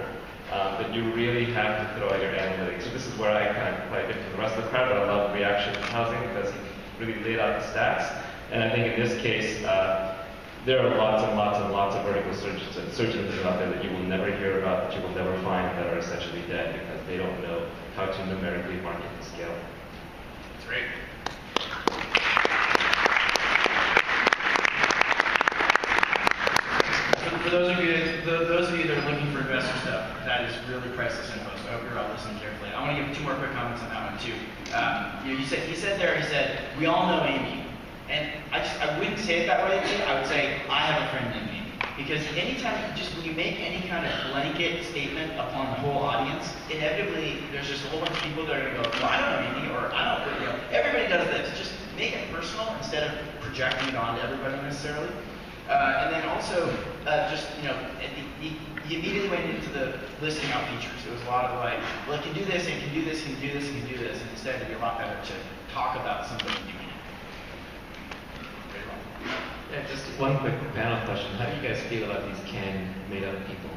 that you really have to throw out your analytics. So this is where I kind of play different from the rest of the crowd, but I love reaction housing because he really laid out the stats. And I think in this case, there are lots and lots and lots of vertical search engines out there that you will never hear about, that you will never find, that are essentially dead because they don't know how to numerically market and scale. That's great. For those of you that are looking for investor stuff, that is really priceless info. So I hope you're all listening carefully. I want to give 2 more quick comments on that one too. He said we all know Amy, and I wouldn't say it that way. I would say I have a friend named Amy. Because anytime, just when you make any kind of blanket statement upon the whole audience, inevitably there's just a whole bunch of people that are going to go, well, I don't know Andy, or I don't, you know, everybody does this. Just make it personal instead of projecting it onto everybody necessarily. And then also, just, you know, you immediately went into the listing out features. It was a lot of like, well, it can do this, and it can do this, and it can do this, and it can do this, and instead it'd be a lot better to talk about something doing it. Yeah, just one quick panel question. How do you guys feel about these canned, made-up people?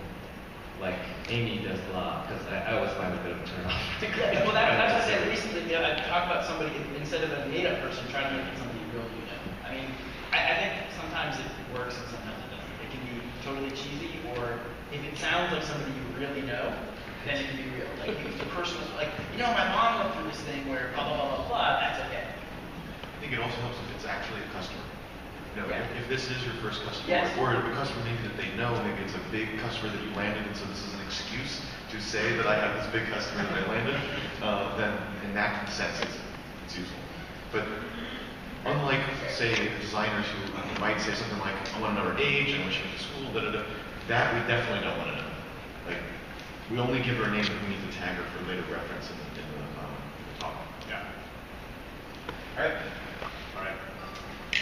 Like Amy does a lot, because I always find it a bit of a turn-off. Yeah, well, that's what I said recently. You know, I talk about somebody instead of a made-up person trying to make it somebody real, you know. I mean, I think sometimes it works and sometimes it doesn't. It can be totally cheesy, or if it sounds like somebody you really know, then it can be real. Like if it's a personal, like, you know, my mom went through this thing where blah blah blah blah blah. That's okay. I think it also helps if it's actually a customer. You know, Yeah. if this is your first customer, Yes. or the customer maybe that they know, maybe it's a big customer that you landed, and so this is an excuse to say that I have this big customer that I landed, then in that sense it's useful. But unlike, say, designers who might say something like, I want to know her age, and when she went to school, that we definitely don't want to know. Like, we only give her a name if we need to tag her for later reference in the talk. Yeah. All right.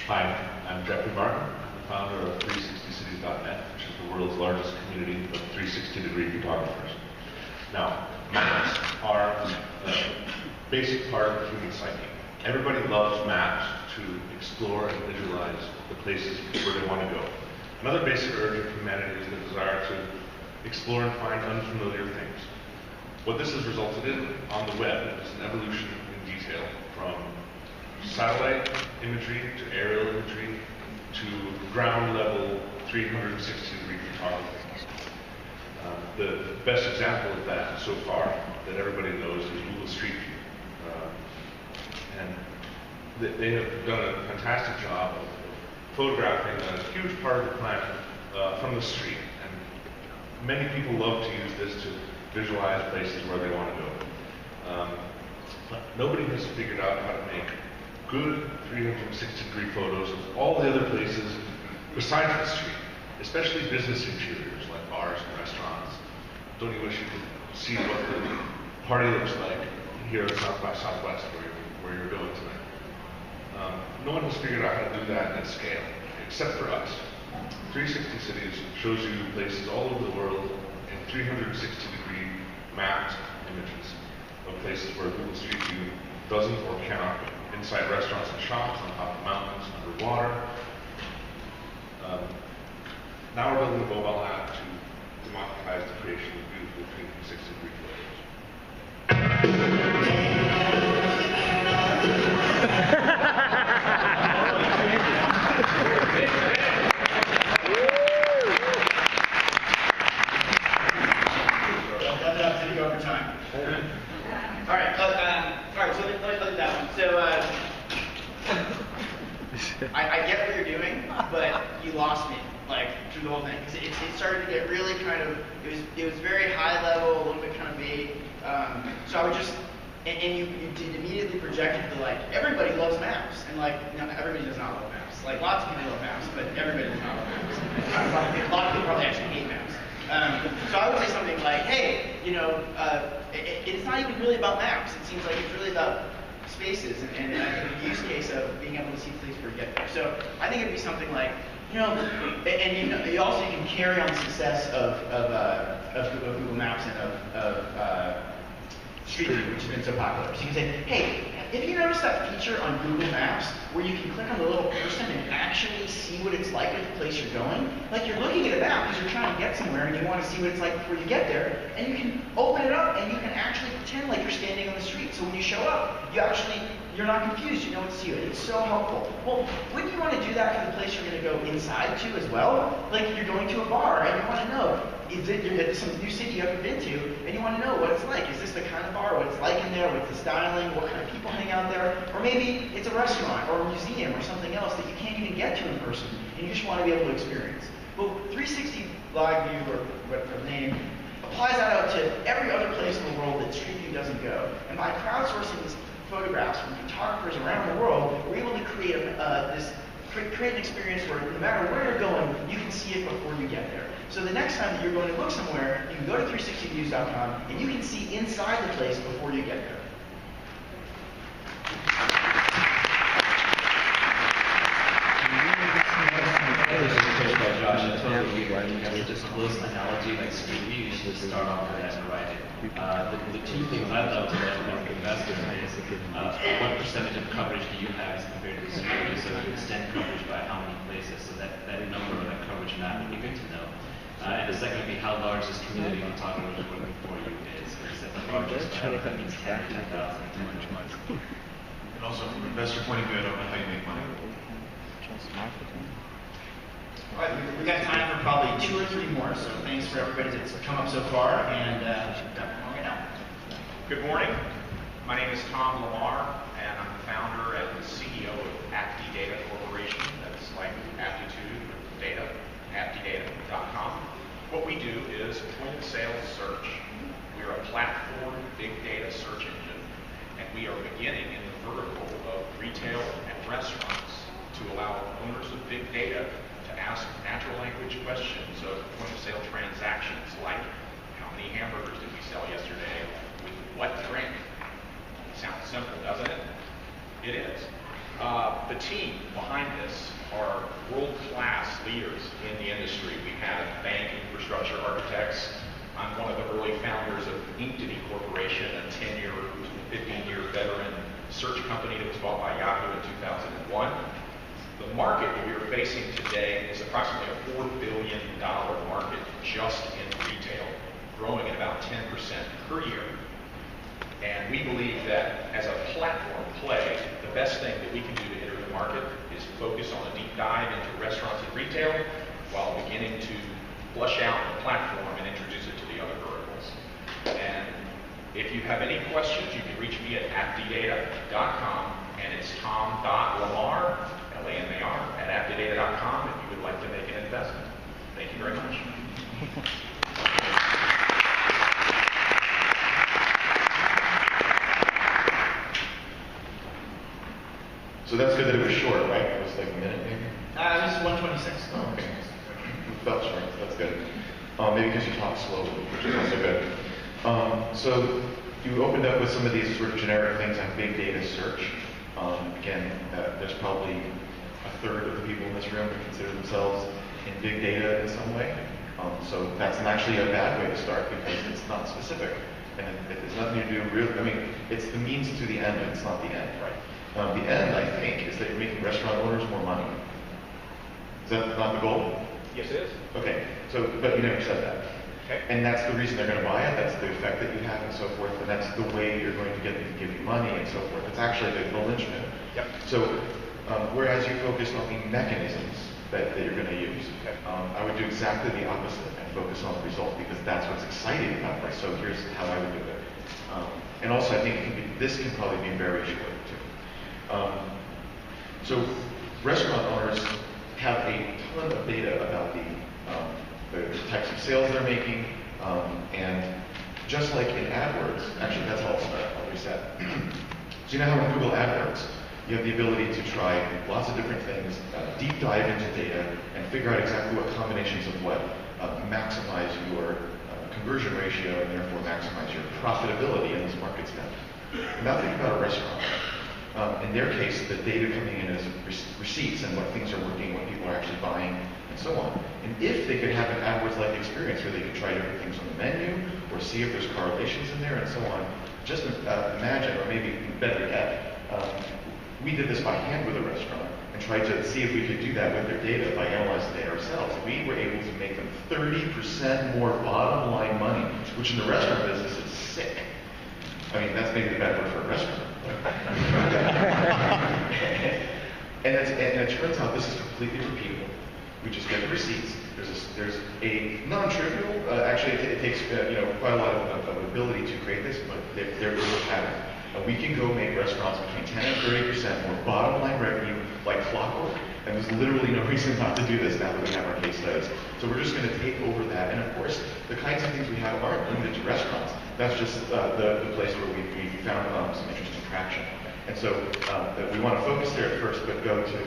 Hi, I'm Jeffrey Martin. I'm the founder of 360cities.net, which is the world's largest community of 360-degree photographers. Now, maps are a basic part of the human psyche. Everybody loves maps to explore and visualize the places where they want to go. Another basic urge of humanity is the desire to explore and find unfamiliar things. What this has resulted in on the web is an evolution in detail from satellite imagery to aerial imagery to ground level 360-degree photography. The best example of that so far that everybody knows is Google Street View. And they have done a fantastic job of photographing a huge part of the planet from the street. And many people love to use this to visualize places where they want to go. But nobody has figured out how to make good 360-degree photos of all the other places besides the street, especially business interiors like bars and restaurants. Don't you wish you could see what the party looks like here at South by Southwest where you're going tonight? No one has figured out how to do that at scale, except for us. 360 Cities shows you places all over the world in 360-degree mapped images of places where Google Street View doesn't or cannot go. Inside restaurants and shops, on top of mountains, underwater. Now we're building a mobile app to democratize the creation of beautiful 360-degree That's enough to go over time. All right, so let me look at that one. So, I get what you're doing, but you lost me, like, through the whole thing. It started to get really kind of, it was very high level, a little bit kind of vague. So I would just, and you did immediately project it to, like, everybody loves maps. And, like, no, everybody does not love maps. Like, lots of people love maps, but everybody does not love maps. A lot of people probably actually hate maps. So I would say something like, hey, you know, it's not even really about maps. It seems like it's really about spaces and the use case of being able to see places where you get there. So I think it'd be something like, you know, and you know, you also can carry on the success of Google Maps and of Street View, which has been so popular. So you can say, hey, if you notice that feature on Google Maps where you can click on the little person and actually see what it's like at the place you're going, like you're looking at a map because you're trying to get somewhere and you want to see what it's like before you get there, and you can open it up and you can actually pretend like you're standing on the street. So when you show up, you're not confused, you know what to see. It's so helpful. Well, wouldn't you want to do that for the place you're going to go inside to as well? Like you're going to a bar and you want to know, you're at some new city you haven't been to, and you want to know what it's like. Is this the kind of bar, what it's like in there, what's the styling, what kind of people hang out there? Or maybe it's a restaurant or a museum or something else that you can't even get to in person, and you just want to be able to experience. Well, 360 Live View, or whatever the name, applies that out to every other place in the world that Street View doesn't go. And by crowdsourcing these photographs from photographers around the world, we're able to create this create an experience where no matter where you're going, you can see it before you get there. So the next time that you're going to look somewhere, you can go to 360views.com and you can see inside the place before you get there. Josh, I totally agree. You have such a close analogy like Street View. You should start off with that and write it. The two things I'd love to know from investors is what percentage of coverage do you have as compared to the Street View? So you extend coverage by how many places? So that number or that coverage map would be good to know. And the second would be how large this community on top of what's working for you is. Or is that the largest? That means 10 or 10,000. And also from an investor point of view, I don't know how you make money. All right, we've got time for probably 2 or 3 more, so thanks for everybody that's come up so far, and got one right now. Good morning. My name is Tom Lamar, and I'm the founder and the CEO of Apti Data Corporation. That's like aptitude with data, aptidata.com. What we do is point-of-sale search. We're a platform big data search engine, and we are beginning in the vertical of retail and restaurants to allow owners of big data to ask natural language questions of point-of-sale transactions like, how many hamburgers did we sell yesterday with what drink? Sounds simple, doesn't it? It is. The team behind this are world-class leaders in the industry. We have bank infrastructure architects. I'm one of the early founders of Inkedy Corporation, a 10-year, 15-year veteran search company that was bought by Yahoo in 2001. The market that we are facing today is approximately a $4 billion market just in retail, growing at about 10% per year. And we believe that as a platform play, the best thing that we can do to enter the market is focus on a deep dive into restaurants and retail while beginning to flush out the platform and introduce it to the other verticals. And if you have any questions, you can reach me at aptidata.com, and it's tom.lamar, L-A-M-A-R, at aptidata.com if you would like to make an investment. Thank you very much. So that's good that it was short, right? It was like a minute maybe? This is 126. Oh, okay. It felt short, that's good. Maybe because you talk slowly, which is also good. So you opened up with some of these sort of generic things on big data search. Again, there's probably a third of the people in this room that consider themselves in big data in some way. So that's actually a bad way to start because it's not specific. And it has nothing to do really, I mean, it's the means to the end, it's not the end, right? The end, I think, is that you're making restaurant owners more money. Is that not the goal? Yes, it is. Okay, so, but you never said that. Okay. And that's the reason they're going to buy it, that's the effect that you have and so forth, and that's the way you're going to get them to give you money and so forth. It's actually the linchpin. Yep. So, whereas you focused on the mechanisms that you're going to use, okay. I would do exactly the opposite and focus on the result because that's what's exciting about this. So here's how I would do it. And also I think this can probably be very short too. So restaurant owners have a ton of data about the types of sales they're making, and just like in AdWords, actually that's all I'll reset. So you know how in Google AdWords, you have the ability to try lots of different things, deep dive into data, and figure out exactly what combinations of what maximize your conversion ratio and therefore maximize your profitability in this market spend. Now think about a restaurant. In their case, the data coming in is receipts and what things are working, what people are actually buying, and so on. And if they could have an AdWords-like experience where they could try different things on the menu, or see if there's correlations in there, and so on, just imagine, or maybe better yet, we did this by hand with a restaurant and tried to see if we could do that with their data by analyzing the data ourselves. We were able to make them 30% more bottom line money, which in the restaurant business is sick. I mean, that's maybe the bad word for a restaurant. and it turns out this is completely repeatable. We just get the receipts. There's a non-trivial, actually it takes quite a lot of ability to create this, but there's a pattern. We can go make restaurants between 10 and 30% more bottom line revenue like clockwork. And there's literally no reason not to do this now that we have our case studies. So we're just going to take over that. And of course, the kinds of things we have aren't limited to restaurants. That's just the place where we found some interesting traction. And so we want to focus there at first, but go to,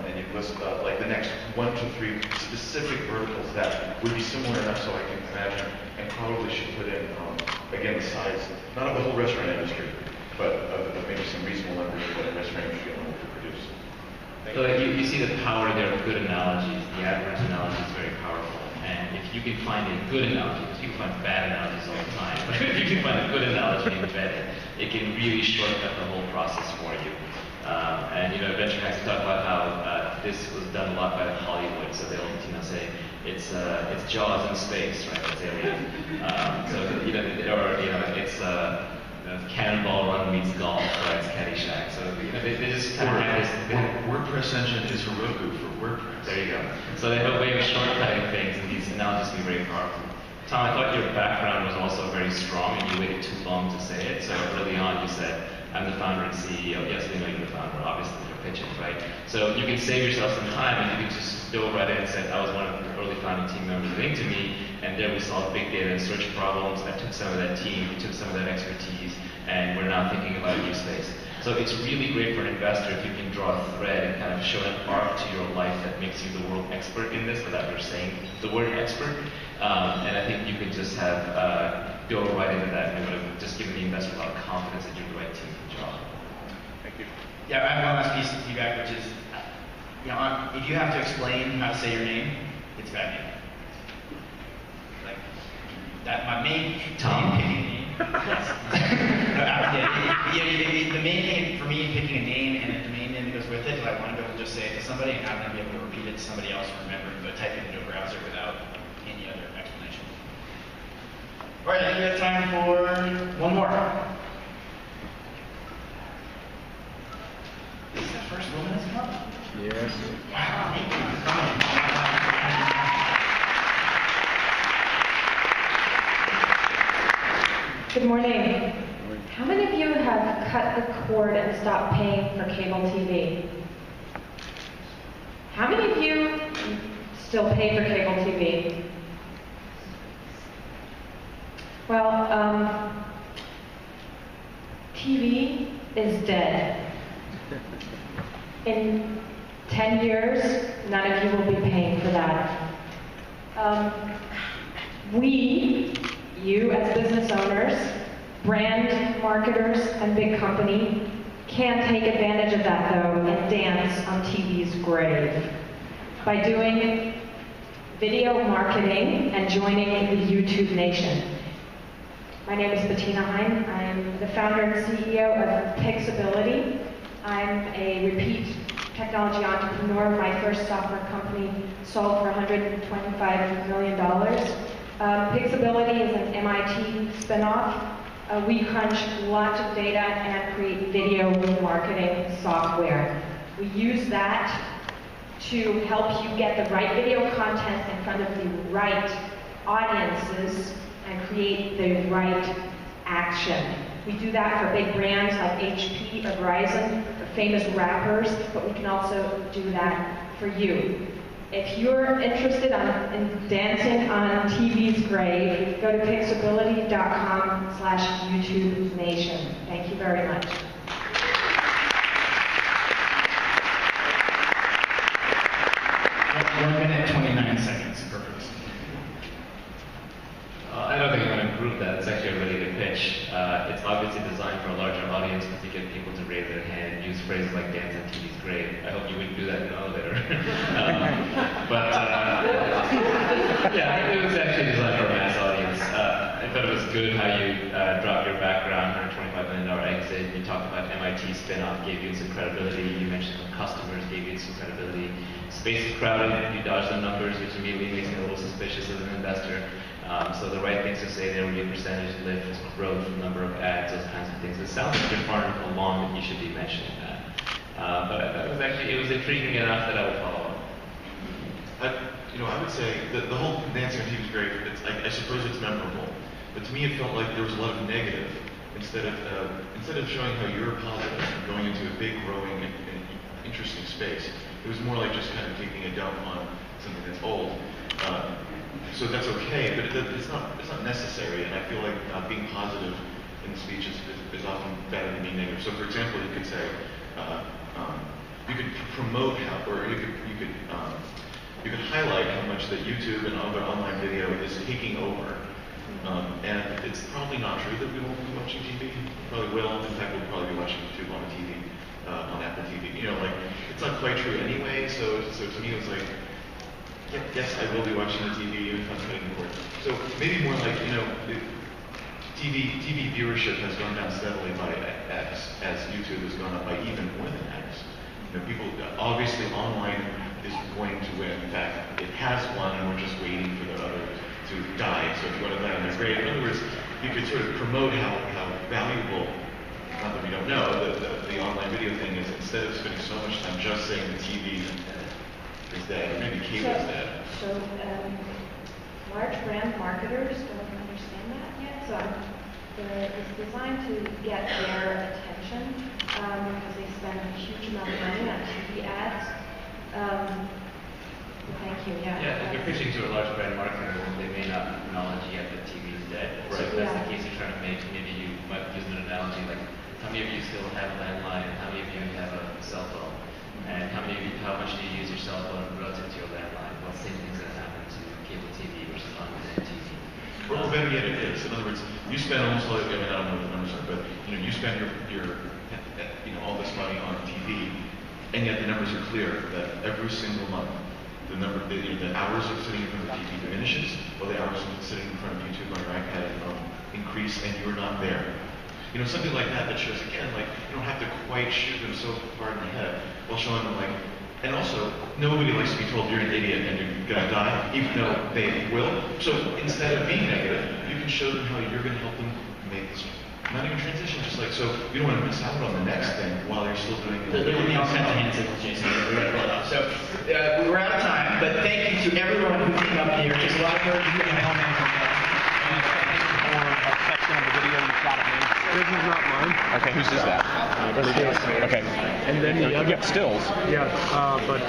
and you list like the next 1 to 3 specific verticals that would be similar enough so I can imagine, and probably should put in, again, the size, not of the whole restaurant industry, but of maybe some reasonable numbers of what a restaurant industry could produce. So you see the power there of good analogies. The AdWords analogy is very powerful. And if you can find a good analogy, because people find bad analogies all the time, but if you can find a good analogy embedded, it can really shortcut the whole process for you. And Venture Hacks talk about how this was done a lot by Hollywood, so they'll say it's Jaws in space, right? That's Alien. It's Cannonball Run meets golf, right? It's Caddyshack. So they just kind of have this. WordPress engine is Heroku for WordPress. There you go. So they have a way of shortcutting things, and these analogies can be very powerful. Tom, I thought your background was also very strong, and you waited too long to say it. So early on, you said, "I'm the founder and CEO." Yes, they know you're the founder. Obviously, you're pitching, right? So you can save yourself some time, and you can just go right in and say, "I was one of the early founding team members of Ink2Me, and there we solved big data and search problems. I took some of that team, we took some of that expertise, and we're now thinking about a new space." So it's really great for an investor if you can draw a thread and kind of show an arc to your life that makes you the world expert in this without your saying the word expert. And I think you can just have go right into that, and it would have just given the investor a lot of confidence that you're the right team for the job. Thank you. Yeah, I have one last piece of feedback, which is, if you have to explain how to say your name, it's bad name. Like that, my main Tom. picking name. The main thing for me in picking a name and a domain name that goes with it is I want to be able to just say it to somebody and have them be able to repeat it to somebody else or remember it, but type it into a browser without any other explanation. All right, I think we have time for one more. This is the first woman that's come. Yes. Wow, thank you for coming. Good morning. How many of you have cut the cord and stopped paying for cable TV? How many of you still pay for cable TV? Well, TV is dead. In 10 years, none of you will be paying for that. You as business owners, brand marketers, and big company can take advantage of that though and dance on TV's grave by doing video marketing and joining the YouTube Nation. My name is Bettina Hein. I'm the founder and CEO of Pixability. I'm a repeat technology entrepreneur. My first software company sold for $125 million. Pixability is an MIT spinoff. We crunch lots of data and create video marketing software. We use that to help you get the right video content in front of the right audiences and create the right action. We do that for big brands like HP or Verizon, for famous rappers, but we can also do that for you. If you're interested in dancing on TV's grave, go to pixability.com/YouTube Nation. Thank you very much. 1 minute, 29 seconds. Perfect. I don't think I'm going to improve that. It's actually a really good pitch. It's obviously designed for a larger audience to get people to raise their hand and use phrases like dance on TV's grave. I hope you wouldn't do that in an elevator. Yeah, it was actually designed for a mass audience. I thought it was good how you dropped your background, $125 million exit. You talked about MIT spinoff, gave you some credibility. You mentioned some customers, gave you some credibility. Space is crowded, you dodged the numbers, which immediately makes me a little suspicious as an investor. So the right things to say there would be percentage lift, growth, number of ads, those kinds of things. It sounds like you're far enough along that you should be mentioning that. But I thought it was intriguing enough that I would follow up. I would say that the whole dancing on TV is great. I suppose it's memorable, but to me it felt like there was a lot of negative instead of showing how you're positive and going into a big, growing, and interesting space. It was more like just kind of taking a dump on something that's old. So that's okay, but it's not necessary. And I feel like being positive in the speech is often better than being negative. So, for example, you could say, you could promote how, or you could highlight how much that YouTube and other online video is taking over. And it's probably not true that we won't be watching TV. We probably will. In fact, we'll probably be watching YouTube on a TV, on Apple TV. You know, like, it's not quite true anyway, so to me it was like, yes, I will be watching the TV even if I'm cutting the cord. So maybe more like, you know, TV viewership has gone down steadily by X, as YouTube has gone up by even more than X. You know, people, obviously online is going to win. In fact, it has won, and we're just waiting for the other to die. So if you want to die on their grave, in other words, you could sort of promote how valuable, not that we don't know, the online video thing is. Instead of spending so much time just saying the TV is dead, or maybe cable is dead. So large brand marketers don't understand that yet. So it's designed to get their attention because they spend a huge amount of money on TV ads. Thank you. Yeah. Yeah, if you're pitching to a large brand marketer, they may not acknowledge yet that TV is dead. So if that's the case you're trying to make, maybe you might use an analogy like, how many of you still have a landline, and how many of you have a cell phone, and how much do you use your cell phone relative to your landline? Well, the same thing's going to happen to cable TV versus on-demand TV. Or better yet, it is. In other words, you spend almost all, I mean, I don't know what the numbers are, but you know, you spend all this money on TV, and yet the numbers are clear that every single month, the hours of sitting in front of the TV diminishes, while the hours of sitting in front of YouTube on your iPad and phone increase, and you're not there. You know, something like that shows, again, like, you don't have to quite shoot them so far in the head, while showing them, like, and also, nobody likes to be told you're an idiot and you're gonna die, even though they will. So instead of being negative, you can show them how you're gonna help them make this, not even transition, just like, so you don't want to miss out on the next thing while you're still doing it. There will be all kinds of hand signals, Jason. We're going to pull it off. So we're out of time, but thank you to everyone who came up here. Just a lot of work. You and Hellman from Or a section of the video you shot of me. This is not mine. Okay, whose is that? Okay. And then the You other get stills. Yeah, but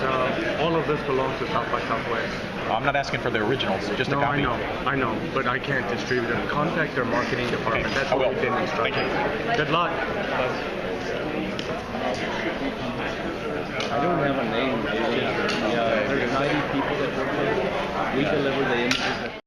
all of this belongs to South by Southwest. I'm not asking for the originals, just a No, copy. I know, but I can't distribute them. Contact their marketing department. That's I what will. we've been instructed. Thank you. Good luck. I don't have a name. There's 90 people that work there. We deliver the images.